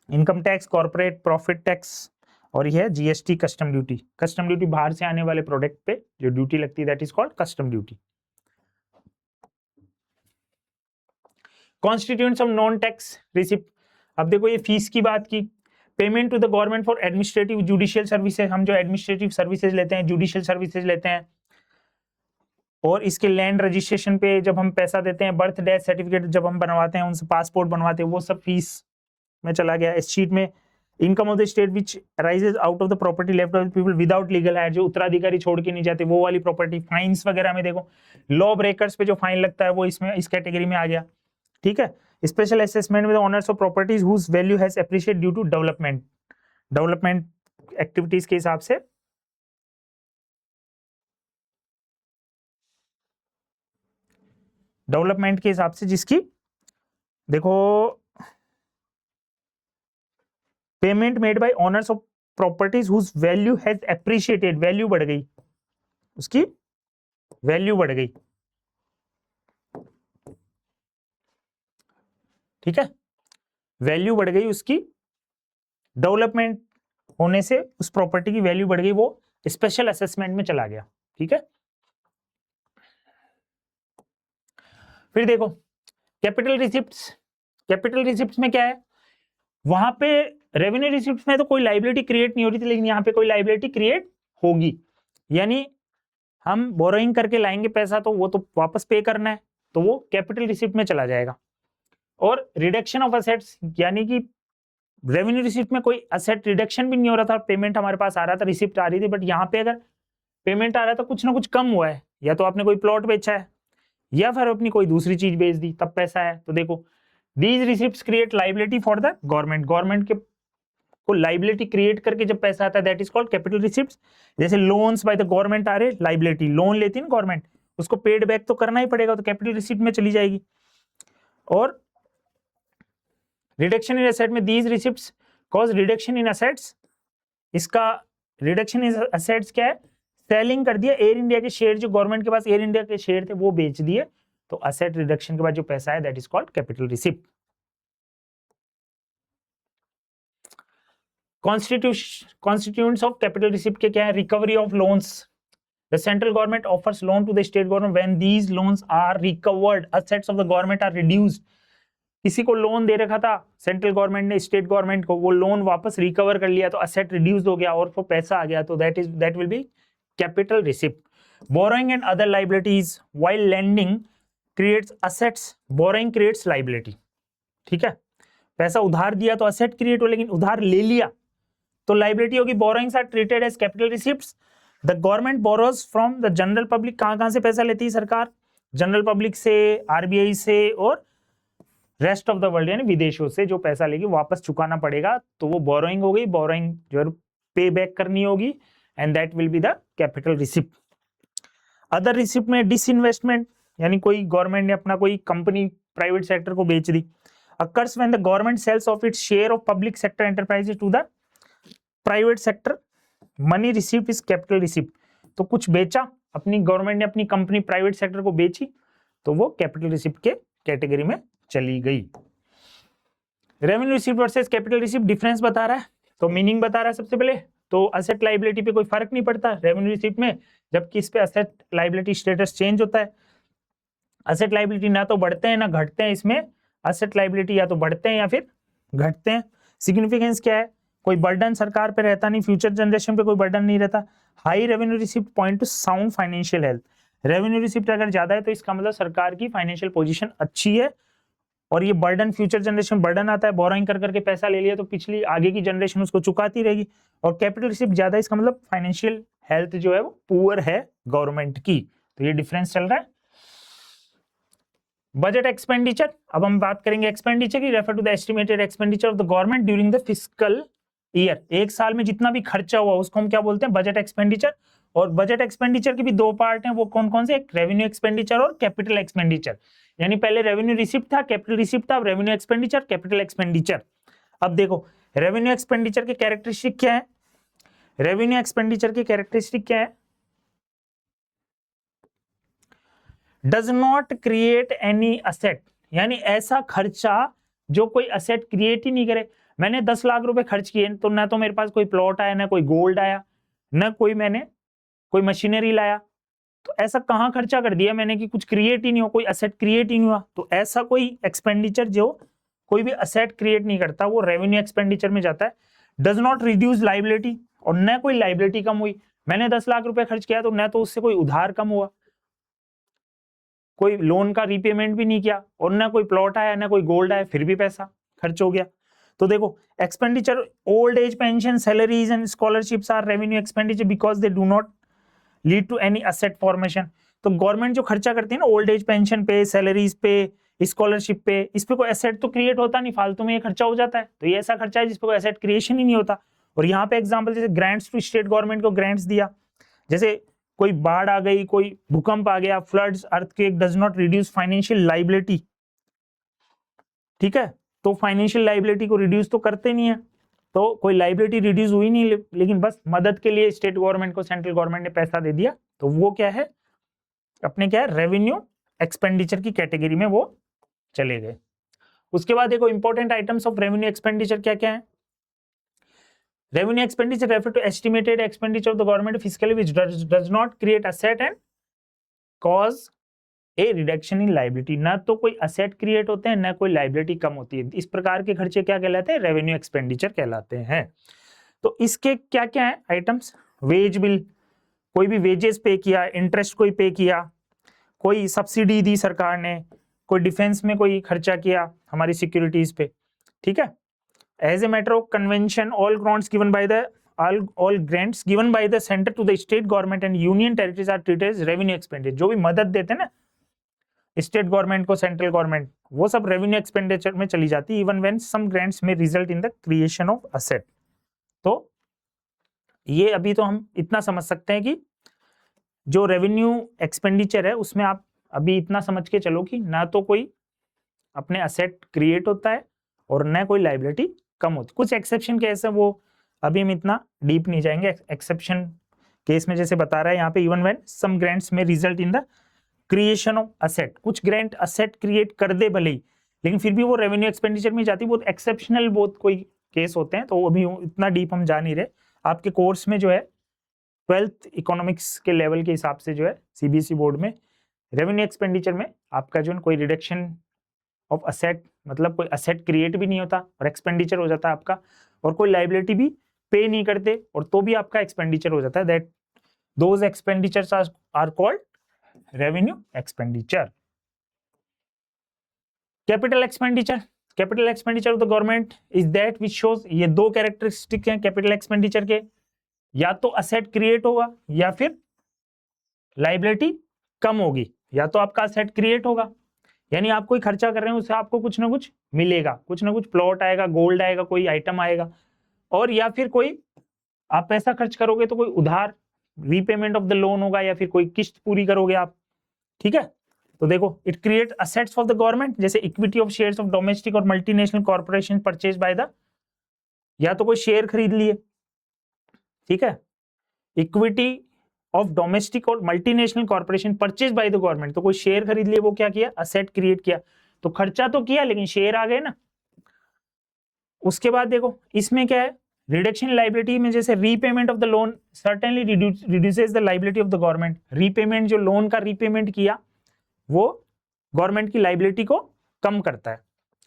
Income tax, corporate profit tax, और यह है GST, custom duty. Custom duty बाहर से आने वाले प्रोडक्ट पे जो ड्यूटी लगती है, that is called custom duty. Constituents of non tax receipt, अब देखो ये फीस की बात की। Payment to the government for administrative judicial services, हम जो एडमिनिस्ट्रेटिव सर्विसेज लेते हैं, जुडिशियल सर्विसेज लेते हैं, और इसके लैंड रजिस्ट्रेशन पे जब हम पैसा देते हैं, बर्थ डेथ सर्टिफिकेट जब हम बनवाते हैं, उनसे पासपोर्ट बनवाते हैं, वो सब फीस में चला गया। इस शीट में income of the state which rises out of the property left by people without legal higher, जो उत्तराधिकारी छोड़ के नहीं जाते वो वाली प्रॉपर्टी। फाइन्स वगैरह में देखो लॉ ब्रेकर्स पे जो फाइन लगता है वो इसमें इस कैटेगरी में आ गया, ठीक है। Special assessment with owners of properties whose value has appreciate due to development activities के हिसाब से। डेवलपमेंट के हिसाब से जिसकी देखो payment made by owners of properties whose value has appreciated, value बढ़ गई, उसकी वैल्यू बढ़ गई, ठीक है, वैल्यू बढ़ गई उसकी, डेवलपमेंट होने से उस प्रॉपर्टी की वैल्यू बढ़ गई, वो स्पेशल असेसमेंट में चला गया, ठीक है। फिर देखो कैपिटल रिसिप्ट्स, कैपिटल रिसिप्ट्स में क्या है, वहां पे रेवेन्यू रिसिप्ट्स में तो कोई लाइबिलिटी क्रिएट नहीं हो रही थी, लेकिन यहाँ पे कोई लाइबिलिटी क्रिएट होगी, यानी हम बोरोइंग करके लाएंगे पैसा तो वो तो वापस पे करना है, तो वो कैपिटल रिसिप्ट में चला जाएगा। और रिडक्शन ऑफ असेट्स, यानी कि रेवेन्यू रिसिप्ट में कोई असेट रिडक्शन भी नहीं हो रहा था, पेमेंट हमारे पास आ रहा था, रिसिप्ट आ रही थी, बट यहाँ पे अगर पेमेंट आ रहा था कुछ ना कुछ कम हुआ है, या तो आपने कोई प्लॉट बेचा है या फिर अपनी कोई दूसरी चीज बेच दी तब पैसा है, तो देखो these receipts create liability for the government, government के को लाइबिलिटी क्रिएट करके जब पैसा आता है that is called capital receipts. जैसे लोन्स बाय द गवर्नमेंट आ रहे, लाइबिलिटी, लोन लेती है ना गवर्नमेंट, उसको पेड बैक तो करना ही पड़ेगा, तो कैपिटल रिसिप्ट में चली जाएगी। और रिडक्शन इन एसेट में these receipts cause reduction in assets, इसका रिडक्शन इन एसेट्स क्या है, सेलिंग कर दिया एयर इंडिया के शेयर, जो गवर्नमेंट के पास एयर इंडिया के शेयर थे वो बेच दिए, तो असेट रिडक्शन के बाद जो पैसा है that is called capital receipt. Constituents of capital receipt के क्या है, recovery of loans, the central government offers loan to the state government when these loans are recovered, assets of the government are reduced. किसी को loan दे रखा था central government ने state government को, वो लोन वापस रिकवर कर लिया तो असेट रिड्यूस हो गया और वो पैसा आ गया, तो that will be capital receipt. Borrowing and other liabilities while lending creates assets, borrowing creates liability, ठीक है, पैसा उधार दिया तो असेट क्रिएट हो, लेकिन उधार ले लिया तो लाइबिलिटी होगी। Borrowings are treated as capital receipts. The government borrows from the general public, कहां से पैसा लेती है सरकार, जनरल पब्लिक से, आरबीआई से और रेस्ट ऑफ द वर्ल्ड, यानी विदेशों से जो पैसा लेगी वापस चुकाना पड़ेगा, तो वो बोरोइंग हो गई, बोरोइंग जो पे बैक करनी होगी, and that will be the capital receipt. Other receipt में डिसइन्वेस्टमेंट, यानी कोई गवर्नमेंट ने अपना कोई कंपनी प्राइवेट सेक्टर को बेच दी, occurs when the government sells off its share of public sector enterprises to the private sector, money received is capital receipt। तो कुछ बेचा, अपनी गवर्नमेंट ने अपनी कंपनी प्राइवेट सेक्टर को बेची, तो वो कैपिटल रिसिप्ट के कैटेगरी में चली गई। Revenue receipt versus capital receipt difference बता रहा है, तो मीनिंग बता रहा है सबसे पहले, तो असेट लाइबिलिटी पे कोई फर्क नहीं पड़ता रेवेन्यू रिसिप्ट में, जबकि इस पे असेट लाइबिलिटी स्टेटस चेंज होता है। असेट लाइबिलिटी ना तो बढ़ते हैं ना घटते हैं, इसमें असेट लाइबिलिटी या तो बढ़ते हैं या फिर घटते हैं। सिग्निफिकेंस क्या है, कोई बर्डन सरकार पे रहता नहीं, फ्यूचर जनरेशन पे कोई बर्डन नहीं रहता। High revenue receipt point two sound financial health, revenue receipt अगर ज्यादा है तो इसका मतलब सरकार की फाइनेंशियल पोजीशन अच्छी है, और ये बर्डन फ्यूचर जनरेशन बर्डन आता है, बोरोइंग कर करके पैसा ले लिया तो पिछली आगे की जनरेशन उसको चुकाती रहेगी, और कैपिटल रिसिप्ट ज्यादा है, इसका मतलब फाइनेंशियल हेल्थ जो है वो पुअर है गवर्नमेंट की, तो ये डिफरेंस चल रहा है। बजट एक्सपेंडिचर, अब हम बात करेंगे एक्सपेंडिचर की, refer to the estimated expenditure of the government during the fiscal year, एक साल में जितना भी खर्चा हुआ उसको हम क्या बोलते हैं, बजट एक्सपेंडिचर। और बजट एक्सपेंडिचर के भी दो पार्ट हैं, वो कौन कौन से, एक रेवेन्यू एक्सपेंडिचर और कैपिटल एक्सपेंडिचर, यानी पहले रेवेन्यू रिसिप्ट था, कैपिटल रिसिप्ट था, अब रेवेन्यू एक्सपेंडिचर, कैपिटल एक्सपेंडिचर। अब देखो रेवेन्यू एक्सपेंडिचर के कैरेक्टरिस्टिक क्या है, रेवेन्यू एक्सपेंडिचर के कैरेक्टरिस्टिक क्या है, does not create any asset, यानी ऐसा खर्चा जो कोई असेट क्रिएट ही नहीं करे। मैंने 10 लाख रुपए खर्च किए तो ना तो मेरे पास कोई प्लॉट आया, ना कोई गोल्ड आया, ना कोई मैंने कोई मशीनरी लाया, तो ऐसा कहाँ खर्चा कर दिया मैंने कि कुछ क्रिएट ही नहीं हो, कोई असेट क्रिएट ही नहीं हुआ। तो ऐसा कोई एक्सपेंडिचर जो कोई भी असेट क्रिएट नहीं करता वो रेवेन्यू एक्सपेंडिचर में जाता है। डज नॉट रिड्यूस लाइबिलिटी, और न कोई लाइबिलिटी कम हुई। मैंने 10 लाख रुपए खर्च किया तो न तो उससे कोई उधार कम हुआ, कोई लोन का रीपेमेंट भी नहीं किया, और न कोई प्लॉट आया, न कोई गोल्ड आया, फिर भी पैसा खर्च हो गया। तो देखो expenditure, old age pension, salaries and scholarships are revenue expenditure because they do not lead to any asset formation. तो गवर्नमेंट जो खर्चा करती है ना ओल्ड एज पेंशन पे, सैलरीज पे, स्कॉलरशिप पे, इस पे कोई एसेट तो क्रिएट होता नहीं, फालतू में ये खर्चा हो जाता है। तो ये ऐसा खर्चा है जिस पे कोई एसेट क्रिएशन ही नहीं होता। और यहाँ पे एग्जांपल जैसे ग्रांट्स टू स्टेट गवर्नमेंट को ग्रांट्स दिया, जैसे कोई बाढ़ आ गई, कोई भूकंप आ गया, floods, earthquake, does not reduce financial liability. ठीक है, तो फाइनेंशियल लाइबिलिटी को रिड्यूस तो करते नहीं है, तो कोई लाइबिलिटी रिड्यूस हुई नहीं, लेकिन बस मदद के लिए स्टेट गवर्नमेंट को सेंट्रल गवर्नमेंट ने पैसा दे दिया, तो वो क्या है अपने क्या है रेवेन्यू एक्सपेंडिचर की कैटेगरी में वो चले गए। उसके बाद देखो important items of revenue expenditure क्या क्या है। Revenue expenditure refer to estimated expenditure of the government physically which does not create asset and cause a reduction in liability. ना तो कोई असेट क्रिएट होते हैं, ना कोई लाइबिलिटी कम होती है। इस प्रकार के खर्चे क्या कहलाते हैं, रेवेन्यू एक्सपेंडिचर कहलाते हैं। तो इसके क्या क्या है आइटम्स, वेज बिल, कोई भी वेजेस पे किया, इंटरेस्ट कोई पे किया, कोई सब्सिडी दी सरकार ने, कोई डिफेंस में कोई खर्चा किया हमारी सिक्योरिटीज पे। ठीक है, as a matter of convention all grants given by the all grants given by the center to the state government and union territories are treated as revenue expenditure। जो भी मदद देते हैं ना स्टेट गवर्नमेंट को, सेंट्रल गवर्नमेंट, वो सब revenue expenditure में चली जाती है, इवन व्हेन सम ग्रांट्स में result in the creation of asset. तो ये अभी तो हम इतना समझ सकते हैं कि जो रेवेन्यू एक्सपेंडिचर है उसमें आप अभी इतना समझ के चलो कि ना तो कोई अपने असेट क्रिएट होता है और न कोई लाइबिलिटी कम होती। कुछ एक्सेप्शन केस है, वो अभी हम इतना डीप नहीं जाएंगे। एक्सेप्शन केस में जैसे बता रहा है यहाँ पे, इवन व्हेन सम ग्रांट्स में result in the creation of asset, कुछ ग्रांट असेट क्रिएट कर दे भले ही, लेकिन फिर भी वो रेवेन्यू एक्सपेंडिचर में जाती है। बहुत एक्सेप्शनल बहुत कोई केस होते हैं, तो अभी इतना डीप हम जा नहीं रहे। आपके कोर्स में जो है 12th इकोनॉमिक्स के लेवल के हिसाब से जो है सीबीएसई बोर्ड में रेवेन्यू एक्सपेंडिचर में आपका जो है कोई रिडक्शन ऑफ असेट, मतलब कोई असेट क्रिएट भी नहीं होता और एक्सपेंडिचर हो जाता है आपका, और कोई लाइबिलिटी भी पे नहीं करते और तो भी आपका एक्सपेंडिचर हो जाता है। That those expenditures are called revenue expenditure. Capital expenditure, capital expenditure of the government is that which shows, ये दो कैरेक्टरिस्टिक हैं कैपिटल एक्सपेंडिचर के, या तो असेट क्रिएट होगा या फिर लाइबिलिटी कम होगी। या तो आपका असेट क्रिएट होगा, यानी आप कोई खर्चा कर रहे हैं उससे आपको कुछ ना कुछ मिलेगा, कुछ ना कुछ प्लॉट आएगा, गोल्ड आएगा, कोई आइटम आएगा, और या फिर कोई आप पैसा खर्च करोगे तो कोई उधार रीपेमेंट ऑफ द लोन होगा, या फिर कोई किस्त पूरी करोगे आप। ठीक है, तो देखो it create assets of the government, जैसे equity of shares of domestic और multinational corporation purchase by the, या तो कोई शेयर खरीद लिए। ठीक है, इक्विटी ऑफ डोमेस्टिक और multinational corporation purchase by the government, तो कोई शेयर खरीद लिए, वो क्या किया, असेट क्रिएट किया। तो खर्चा तो किया लेकिन शेयर आ गए ना। उसके बाद देखो इसमें क्या है, रिडक्शन लाइबिलिटी में जैसे repayment of the loan certainly reduces the liability of the government. Repayment, जो लोन का रीपेमेंट किया वो गवर्नमेंट की लाइबिलिटी को कम करता है,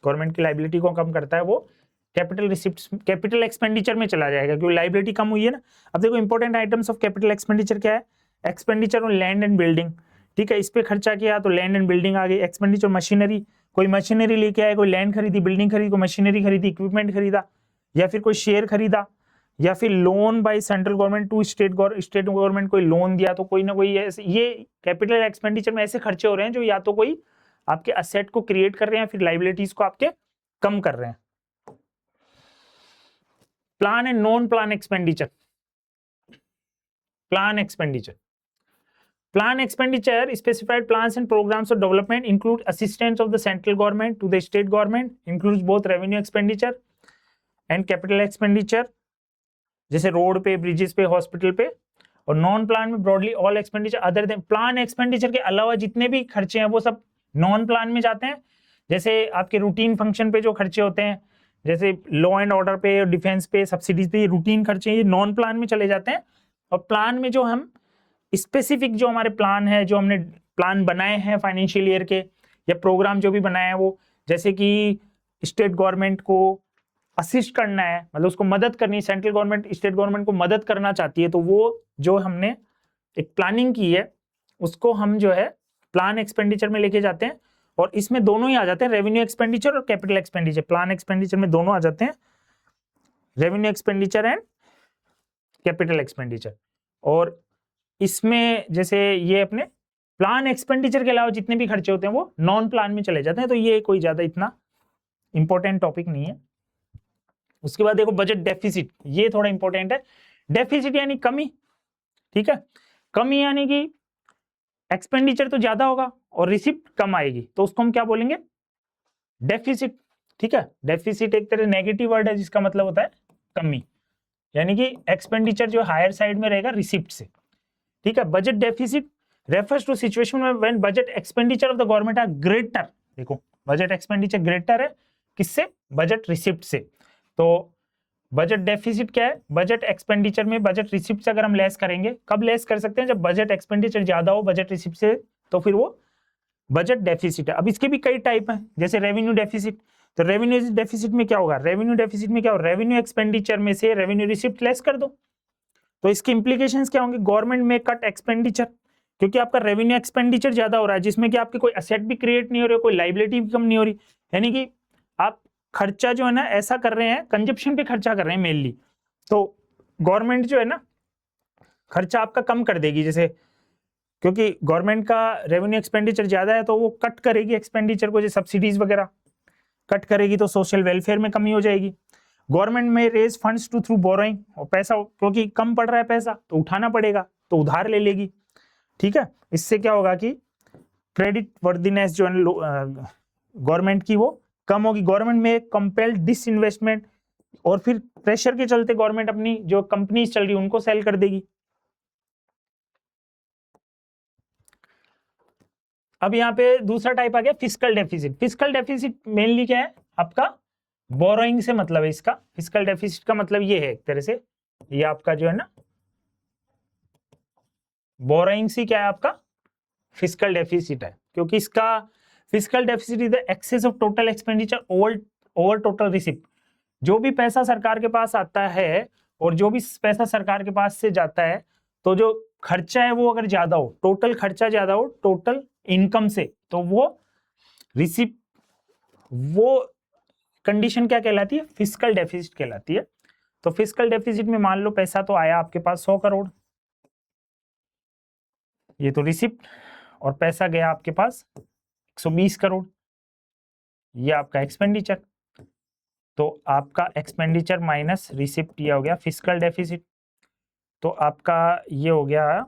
गवर्नमेंट की लाइबिलिटी को कम करता है, वो कैपिटल रिसिप्ट्स, कैपिटल एक्सपेंडिचर में चला जाएगा क्योंकि लाइबिलिटी कम हुई है ना। अब देखो important items of capital expenditure क्या है, expenditure on land and building. ठीक है, इस पे खर्चा किया तो लैंड एंड बिल्डिंग आ गई। एक्सपेंडिचर मशीनरी, कोई मशीनरी लेके आए, कोई लैंड खरीदी, बिल्डिंग खरीदी, कोई मशीनरी खरीदी, इक्विपमेंट खरीदा, या फिर कोई शेयर खरीदा, या फिर loan by central government to state government कोई लोन दिया, तो कोई ना कोई ये कैपिटल एक्सपेंडिचर में ऐसे खर्चे हो रहे हैं जो या तो कोई आपके असेट को क्रिएट कर रहे हैं, फिर लाइबिलिटीज को आपके कम कर रहे हैं। Plan and non plan expenditure. Plan expenditure, plan expenditure specified plans and programs of development include assistance of the central government to the state government, includes both revenue expenditure and capital expenditure, जैसे road पे, bridges पे, hospital पे। और non plan में broadly all expenditure other than plan expenditure के अलावा जितने भी खर्चे हैं वो सब नॉन प्लान में जाते हैं। जैसे आपके रूटीन फंक्शन पे जो खर्चे होते हैं, जैसे लॉ एंड ऑर्डर पे, डिफेंस पे, सब्सिडीज पे, ये रूटीन खर्चे ये नॉन प्लान में चले जाते हैं। और प्लान में जो हम स्पेसिफिक जो हमारे प्लान है, जो हमने प्लान बनाए हैं फाइनेंशियल ईयर के, या प्रोग्राम जो भी बनाए हैं, वो जैसे कि स्टेट गवर्नमेंट को असिस्ट करना है, मतलब उसको मदद करनी है, सेंट्रल गवर्नमेंट स्टेट गवर्नमेंट को मदद करना चाहती है, तो वो जो हमने एक प्लानिंग की है उसको हम जो है प्लान एक्सपेंडिचर में लेके जाते हैं। और इसमें दोनों ही आ जाते हैं, रेवेन्यू एक्सपेंडिचर और कैपिटल एक्सपेंडिचर। प्लान एक्सपेंडिचर में दोनों आ जाते हैं, revenue expenditure and capital expenditure. और इसमें जैसे ये अपने प्लान एक्सपेंडिचर के अलावा जितने भी खर्चे होते हैं वो नॉन प्लान में चले जाते हैं, तो ये कोई ज्यादा इतना इंपॉर्टेंट टॉपिक नहीं है। उसके बाद देखो बजट डेफिसिट, ये थोड़ा इंपॉर्टेंट है। डेफिसिट यानी कमी, ठीक है, कमी यानी कि एक्सपेंडिचर तो ज्यादा होगा और रिसिप्ट कम आएगी, तो उसको हम क्या बोलेंगे, डेफिसिट, ठीक है। डेफिसिट एक तरह नेगेटिव वर्ड है जिसका मतलब होता है कमी, यानी कि एक्सपेंडिचर जो हायर साइड में रहेगा रिसिप्ट से, ठीक है। Budget deficit refers to situation when budget expenditure of the government are greater. देखो बजट एक्सपेंडिचर ग्रेटर है किससे, बजट रिसिप्ट से। तो बजट डेफिसिट क्या है, बजट एक्सपेंडिचर में बजट रिसिप्ट से अगर हम लेस करेंगे, कब लेस कर सकते हैं, जब बजट एक्सपेंडिचर ज्यादा हो बजट रिसिप्ट से, तो फिर वो बजट डेफिसिट है। अब इसके भी कई टाइप हैं, जैसे रेवेन्यू डेफिसिट। तो रेवेन्यू डेफिसिट में क्या होगा, रेवेन्यू डेफिसिट में क्या होगा, रेवेन्यू एक्सपेंडिचर में से रेवेन्यू रिसिप्ट लेस कर दो, तो इसके इंप्लीकेशंस क्या होंगे, गवर्नमेंट में कट एक्सपेंडिचर, क्योंकि आपका रेवेन्यू एक्सपेंडिचर ज्यादा हो रहा है, जिसमें कि आपके कोई असेट भी क्रिएट नहीं हो रही, कोई लाइबिलिटी भी कम नहीं हो रही, यानी कि आप खर्चा जो है ना ऐसा कर रहे हैं, कंजप्शन पे खर्चा कर रहे हैं मेनली, तो गवर्नमेंट जो है ना खर्चा आपका कम कर देगी, जैसे क्योंकि गवर्नमेंट का रेवेन्यू एक्सपेंडिचर ज्यादा है तो वो कट करेगी एक्सपेंडिचर को, जैसे सब्सिडीज वगैरह कट करेगी, तो सोशल वेलफेयर में कमी हो जाएगी। Government may raise funds to through borrowing, और पैसा क्योंकि कम पड़ रहा है पैसा तो उठाना पड़ेगा, तो उधार ले लेगी, ठीक है। इससे क्या होगा कि क्रेडिट वर्दीनेस जो है गवर्नमेंट की वो कम होगी, गवर्नमेंट में कंपेल्ड डिसइन्वेस्टमेंट, और फिर प्रेशर के चलते गवर्नमेंट अपनी जो कंपनीज चल रही है उनको सेल कर देगी। अब यहाँ पे दूसरा टाइप आ गया fiscal deficit. Fiscal deficit mainly क्या है, आपका बोरोइंग से मतलब है इसका। फिस्कल डेफिसिट का मतलब ये है एक तरह से, ये आपका जो है ना बोरोइंग से क्या है, आपका फिस्कल डेफिसिट है, क्योंकि इसका fiscal deficit is the excess of total expenditure over total receipt. जो भी पैसा सरकार के पास आता है और जो भी पैसा सरकार के पास से जाता है, तो जो खर्चा है वो अगर ज्यादा हो, टोटल खर्चा ज्यादा हो टोटल इनकम से, तो वो रिसिप्ट, वो कंडीशन क्या कहलाती है, फिस्कल डेफिसिट कहलाती है। तो फिस्कल डेफिसिट में मान लो पैसा तो आया आपके पास 100 करोड़, ये तो रिसिप्ट, और पैसा गया आपके पास 120 करोड़, ये आपका एक्सपेंडिचर। तो आपका एक्सपेंडिचर माइनस रिसिप्ट ये हो गया फिस्कल डेफिसिट। तो आपका ये हो गया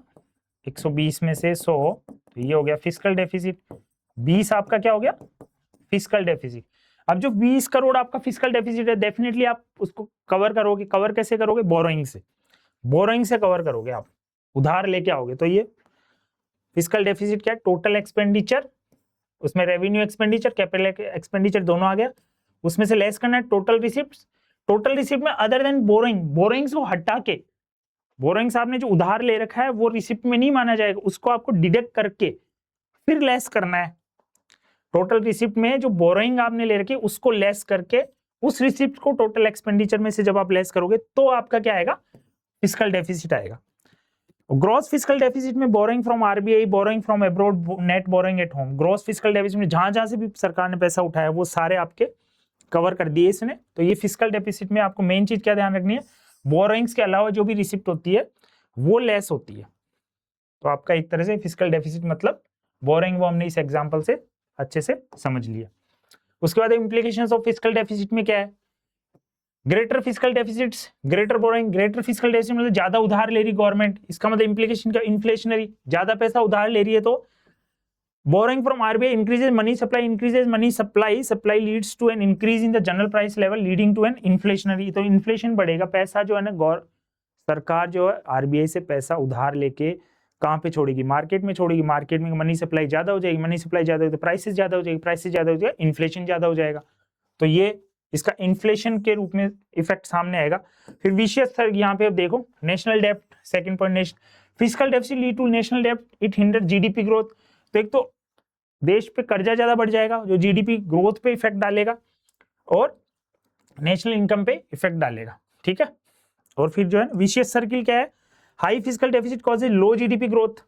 120 में से 100, तो ये हो गया फिस्कल डेफिसिट। 20 आपका क्या हो गया, फिस्कल डेफिसिट। अब जो 20 करोड़ आपका फिस्कल डेफिसिट है, डेफिनेटली आप उसको कवर करोगे, कवर कैसे करोगे, बोरोइंग से, बोरोइंग से कवर करोगे, आप उधार लेके आओगे। तो ये फिस्कल डेफिसिट क्या है, टोटल एक्सपेंडिचर, उसमें रेवेन्यू एक्सपेंडिचर कैपिटल एक्सपेंडिचर दोनों आ गया, उसमें से लेस करना है टोटल रिसिप्ट। टोटल रिसिप्ट में अदर देन बोरोइंग, बोरोइंग्स को हटा के, बोरोइंग्स आपने जो उधार ले रखा है वो रिसिप्ट में नहीं माना जाएगा, उसको आपको डिडक्ट करके फिर लेस करना है। टोटल रिसिप्ट में जो बोरोइंग आपने ले रखी है उसको लेस करके उस रिसिप्ट को टोटल एक्सपेंडिचर में से जब आप लेस करोगे तो आपका क्या आएगा, फिस्कल डेफिसिट आएगा। ग्रॉस फिस्कल डेफिसिट में borrowing from RBI, borrowing from abroad, net borrowing at home. Gross fiscal deficit में जहां से भी सरकार ने पैसा उठाया वो सारे आपके कवर कर दिए इसने। तो ये फिस्कल डेफिसिट में आपको मेन चीज क्या ध्यान रखनी है, बोरोइंग्स के अलावा जो भी रिसिप्ट होती है वो लेस होती है। तो आपका एक तरह से फिस्कल डेफिसिट मतलब बोरोइंग, वो हमने इस एग्जांपल से अच्छे से समझ लिया। उसके बाद इंप्लीकेशंस ऑफ फिस्कल डेफिसिट में क्या है, greater fiscal deficits, greater borrowing. Greater fiscal deficit मतलब ज्यादा उधार ले रही गवर्नमेंट, इसका मतलब इंप्लीकेशन क्या, इन्फ्लेशनरी, ज्यादा पैसा उधार ले रही है तो borrowing from RBI increases money supply, increases money supply, supply leads to an increase in the general price level leading to an inflationary। तो इन्फ्लेशन बढ़ेगा, पैसा जो है ना सरकार जो है आरबीआई से पैसा उधार लेके कहाँ पे छोड़ेगी, मार्केट में छोड़ेगी, मार्केट में मनी सप्लाई ज्यादा हो जाएगी, मनी सप्लाई ज्यादा हो तो प्राइसेस ज्यादा हो जाएगी, प्राइसेस ज्यादा हो जाएगा, इन्फ्लेशन ज्यादा हो जाएगा। तो ये इसका इन्फ्लेशन के रूप में इफेक्ट सामने आएगा। फिर विशियस सर्किल, यहाँ पे अब देखो नेशनल डेब्ट, second point fiscal deficit lead to national डेब्ट, इट हिंडर जीडीपी ग्रोथ। तो एक तो देश पे कर्जा ज्यादा बढ़ जाएगा जो जीडीपी ग्रोथ पे इफेक्ट डालेगा और नेशनल इनकम पे इफेक्ट डालेगा, ठीक है। और फिर जो है विशियस सर्किल क्या है, high fiscal deficit causes low GDP growth,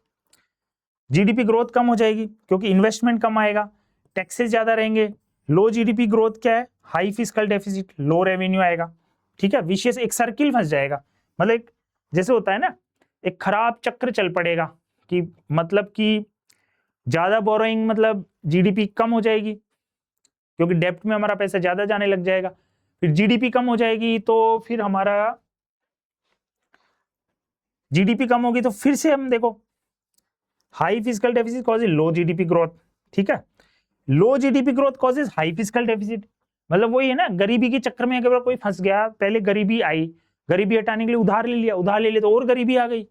GDP growth कम हो जाएगी क्योंकि इन्वेस्टमेंट कम आएगा, टैक्सेस ज्यादा रहेंगे। लो जीडीपी ग्रोथ क्या है, हाई फिस्कल डेफिसिट, लो रेवेन्यू आएगा, ठीक है। विशेष एक सर्किल फंस जाएगा, मतलब जैसे होता है ना, एक खराब चक्र चल पड़ेगा कि मतलब कि ज्यादा बोरोइंग मतलब जीडीपी कम हो जाएगी क्योंकि डेब्ट में हमारा पैसा ज्यादा जाने लग जाएगा, फिर जीडीपी कम हो जाएगी तो फिर हमारा जीडीपी कम होगी तो फिर से हम देखो high fiscal deficit causes low GDP growth, ठीक है। Low GDP growth causes high fiscal deficit, मतलब वही है ना, गरीबी के चक्कर में अगर कोई फंस गया, पहले गरीबी आई, गरीबी हटाने के लिए उधार ले लिया, उधार ले लिया तो और गरीबी आ गई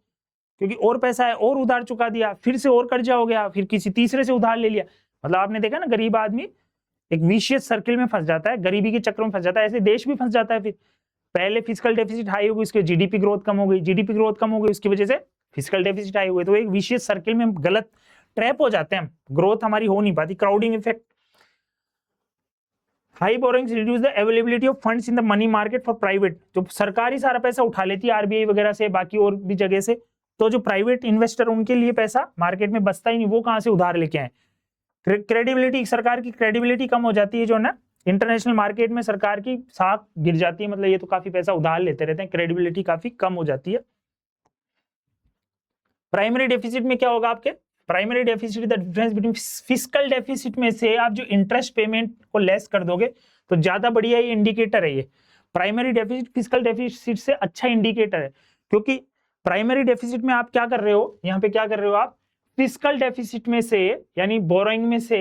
क्योंकि और पैसा है और उधार चुका दिया, फिर से और कर्जा हो गया, फिर किसी तीसरे से उधार ले लिया। मतलब आपने देखा ना, गरीब आदमी एक विशियस सर्किल में फंस जाता है, गरीबी के चक्कर में फंस जाता है, ऐसे देश भी फंस जाता है। फिर पहले फिस्कल डेफिसिट हाई हो गई, उसके जीडीपी ग्रोथ कम हो गई, जीडीपी ग्रोथ कम हो गई, उसकी वजह से फिस्कल डेफिसिट हाई हुए, तो एक विशियस सर्किल में हम गलत ट्रैप हो जाते हैं, ग्रोथ हमारी हो नहीं पाती, crowding effect. High borrowings reduce the availability of funds in the money market for private, जो सरकारी सारा पैसा उठा लेती है आरबीआई वगैरह से, बाकी और भी जगह से, तो जो प्राइवेट इन्वेस्टर उनके लिए पैसा मार्केट में बचता ही नहीं, वो कहां से उधार लेके आए। क्रेडिबिलिटी, सरकार की क्रेडिबिलिटी कम हो जाती है, जो ना इंटरनेशनल मार्केट में सरकार की साख गिर जाती है, मतलब ये तो काफी पैसा उधार लेते रहते हैं, क्रेडिबिलिटी काफी कम हो जाती है। प्राइमरी डेफिसिट में क्या होगा आपके, primary deficit the difference between fiscal deficit में से आप जो इंटरेस्ट पेमेंट को लेस कर दोगे तो ज्यादा बढ़िया ये इंडिकेटर है। ये प्राइमरी डेफिसिट फिस्कल डेफिसिट से अच्छा इंडिकेटर है, क्योंकि प्राइमरी डेफिसिट में आप क्या कर रहे हो, यहाँ पे क्या कर रहे हो आप, फिस्कल डेफिसिट में से यानी बोरोइंग में से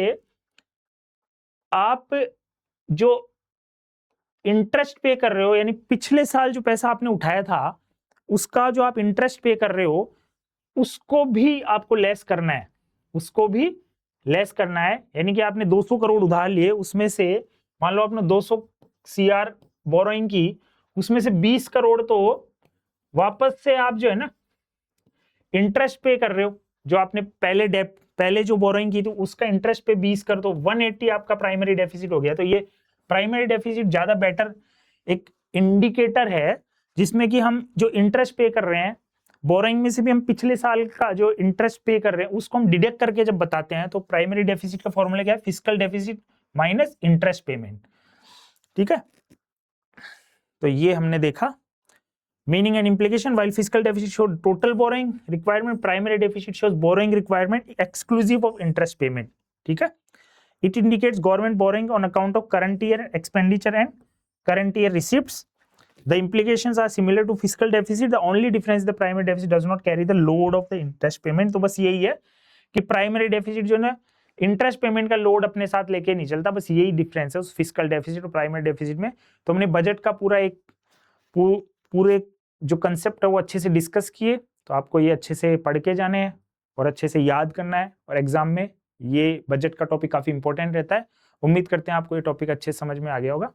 आप जो इंटरेस्ट पे कर रहे हो, यानी पिछले साल जो पैसा आपने उठाया था उसका जो आप इंटरेस्ट पे कर रहे हो उसको भी आपको लेस करना है, उसको भी लेस करना है। यानी कि आपने 200 करोड़ उधार लिए, उसमें से मान लो आपने 200 CR बोरोइंग की, उसमें से 20 करोड़ तो वापस से आप जो है ना इंटरेस्ट पे कर रहे हो, जो आपने पहले डेब्ट पहले जो बोरोइंग की थी उसका इंटरेस्ट पे 20 कर, तो 180 आपका प्राइमरी डेफिसिट हो गया। तो ये प्राइमरी डेफिसिट ज्यादा बेटर एक इंडिकेटर है, जिसमें कि हम जो इंटरेस्ट पे कर रहे हैं बोरोइंग में से भी हम पिछले साल का जो इंटरेस्ट पे कर रहे हैं उसको हम डिडक्ट करके जब बताते हैं, तो प्राइमरी डेफिसिट का फॉर्मूला क्या है, fiscal deficit minus interest payment, ठीक है। तो ये हमने देखा meaning and implication. While fiscal deficit show total borrowing requirement, primary deficit shows borrowing requirement exclusive of interest payment, ठीक है। It indicates government borrowing on account of current year expenditure and current year receipts. The implications are similar to fiscal deficit. The only difference the primary deficit does not carry the load of the interest payment. तो बस यही है कि primary deficit जो ना interest payment का load अपने साथ लेके नहीं चलता, बस यही डिफरेंस है उस फिस्कल डेफिसिट और प्राइमरी डेफिसिट में। तो हमने बजट का पूरा एक पूरे जो कंसेप्ट है वो अच्छे से डिस्कस किए, तो आपको ये अच्छे से पढ़ के जाने हैं और अच्छे से याद करना है, और एग्जाम में ये बजट का टॉपिक काफी इंपॉर्टेंट रहता है। उम्मीद करते हैं आपको ये टॉपिक अच्छे से समझ में आ गया होगा।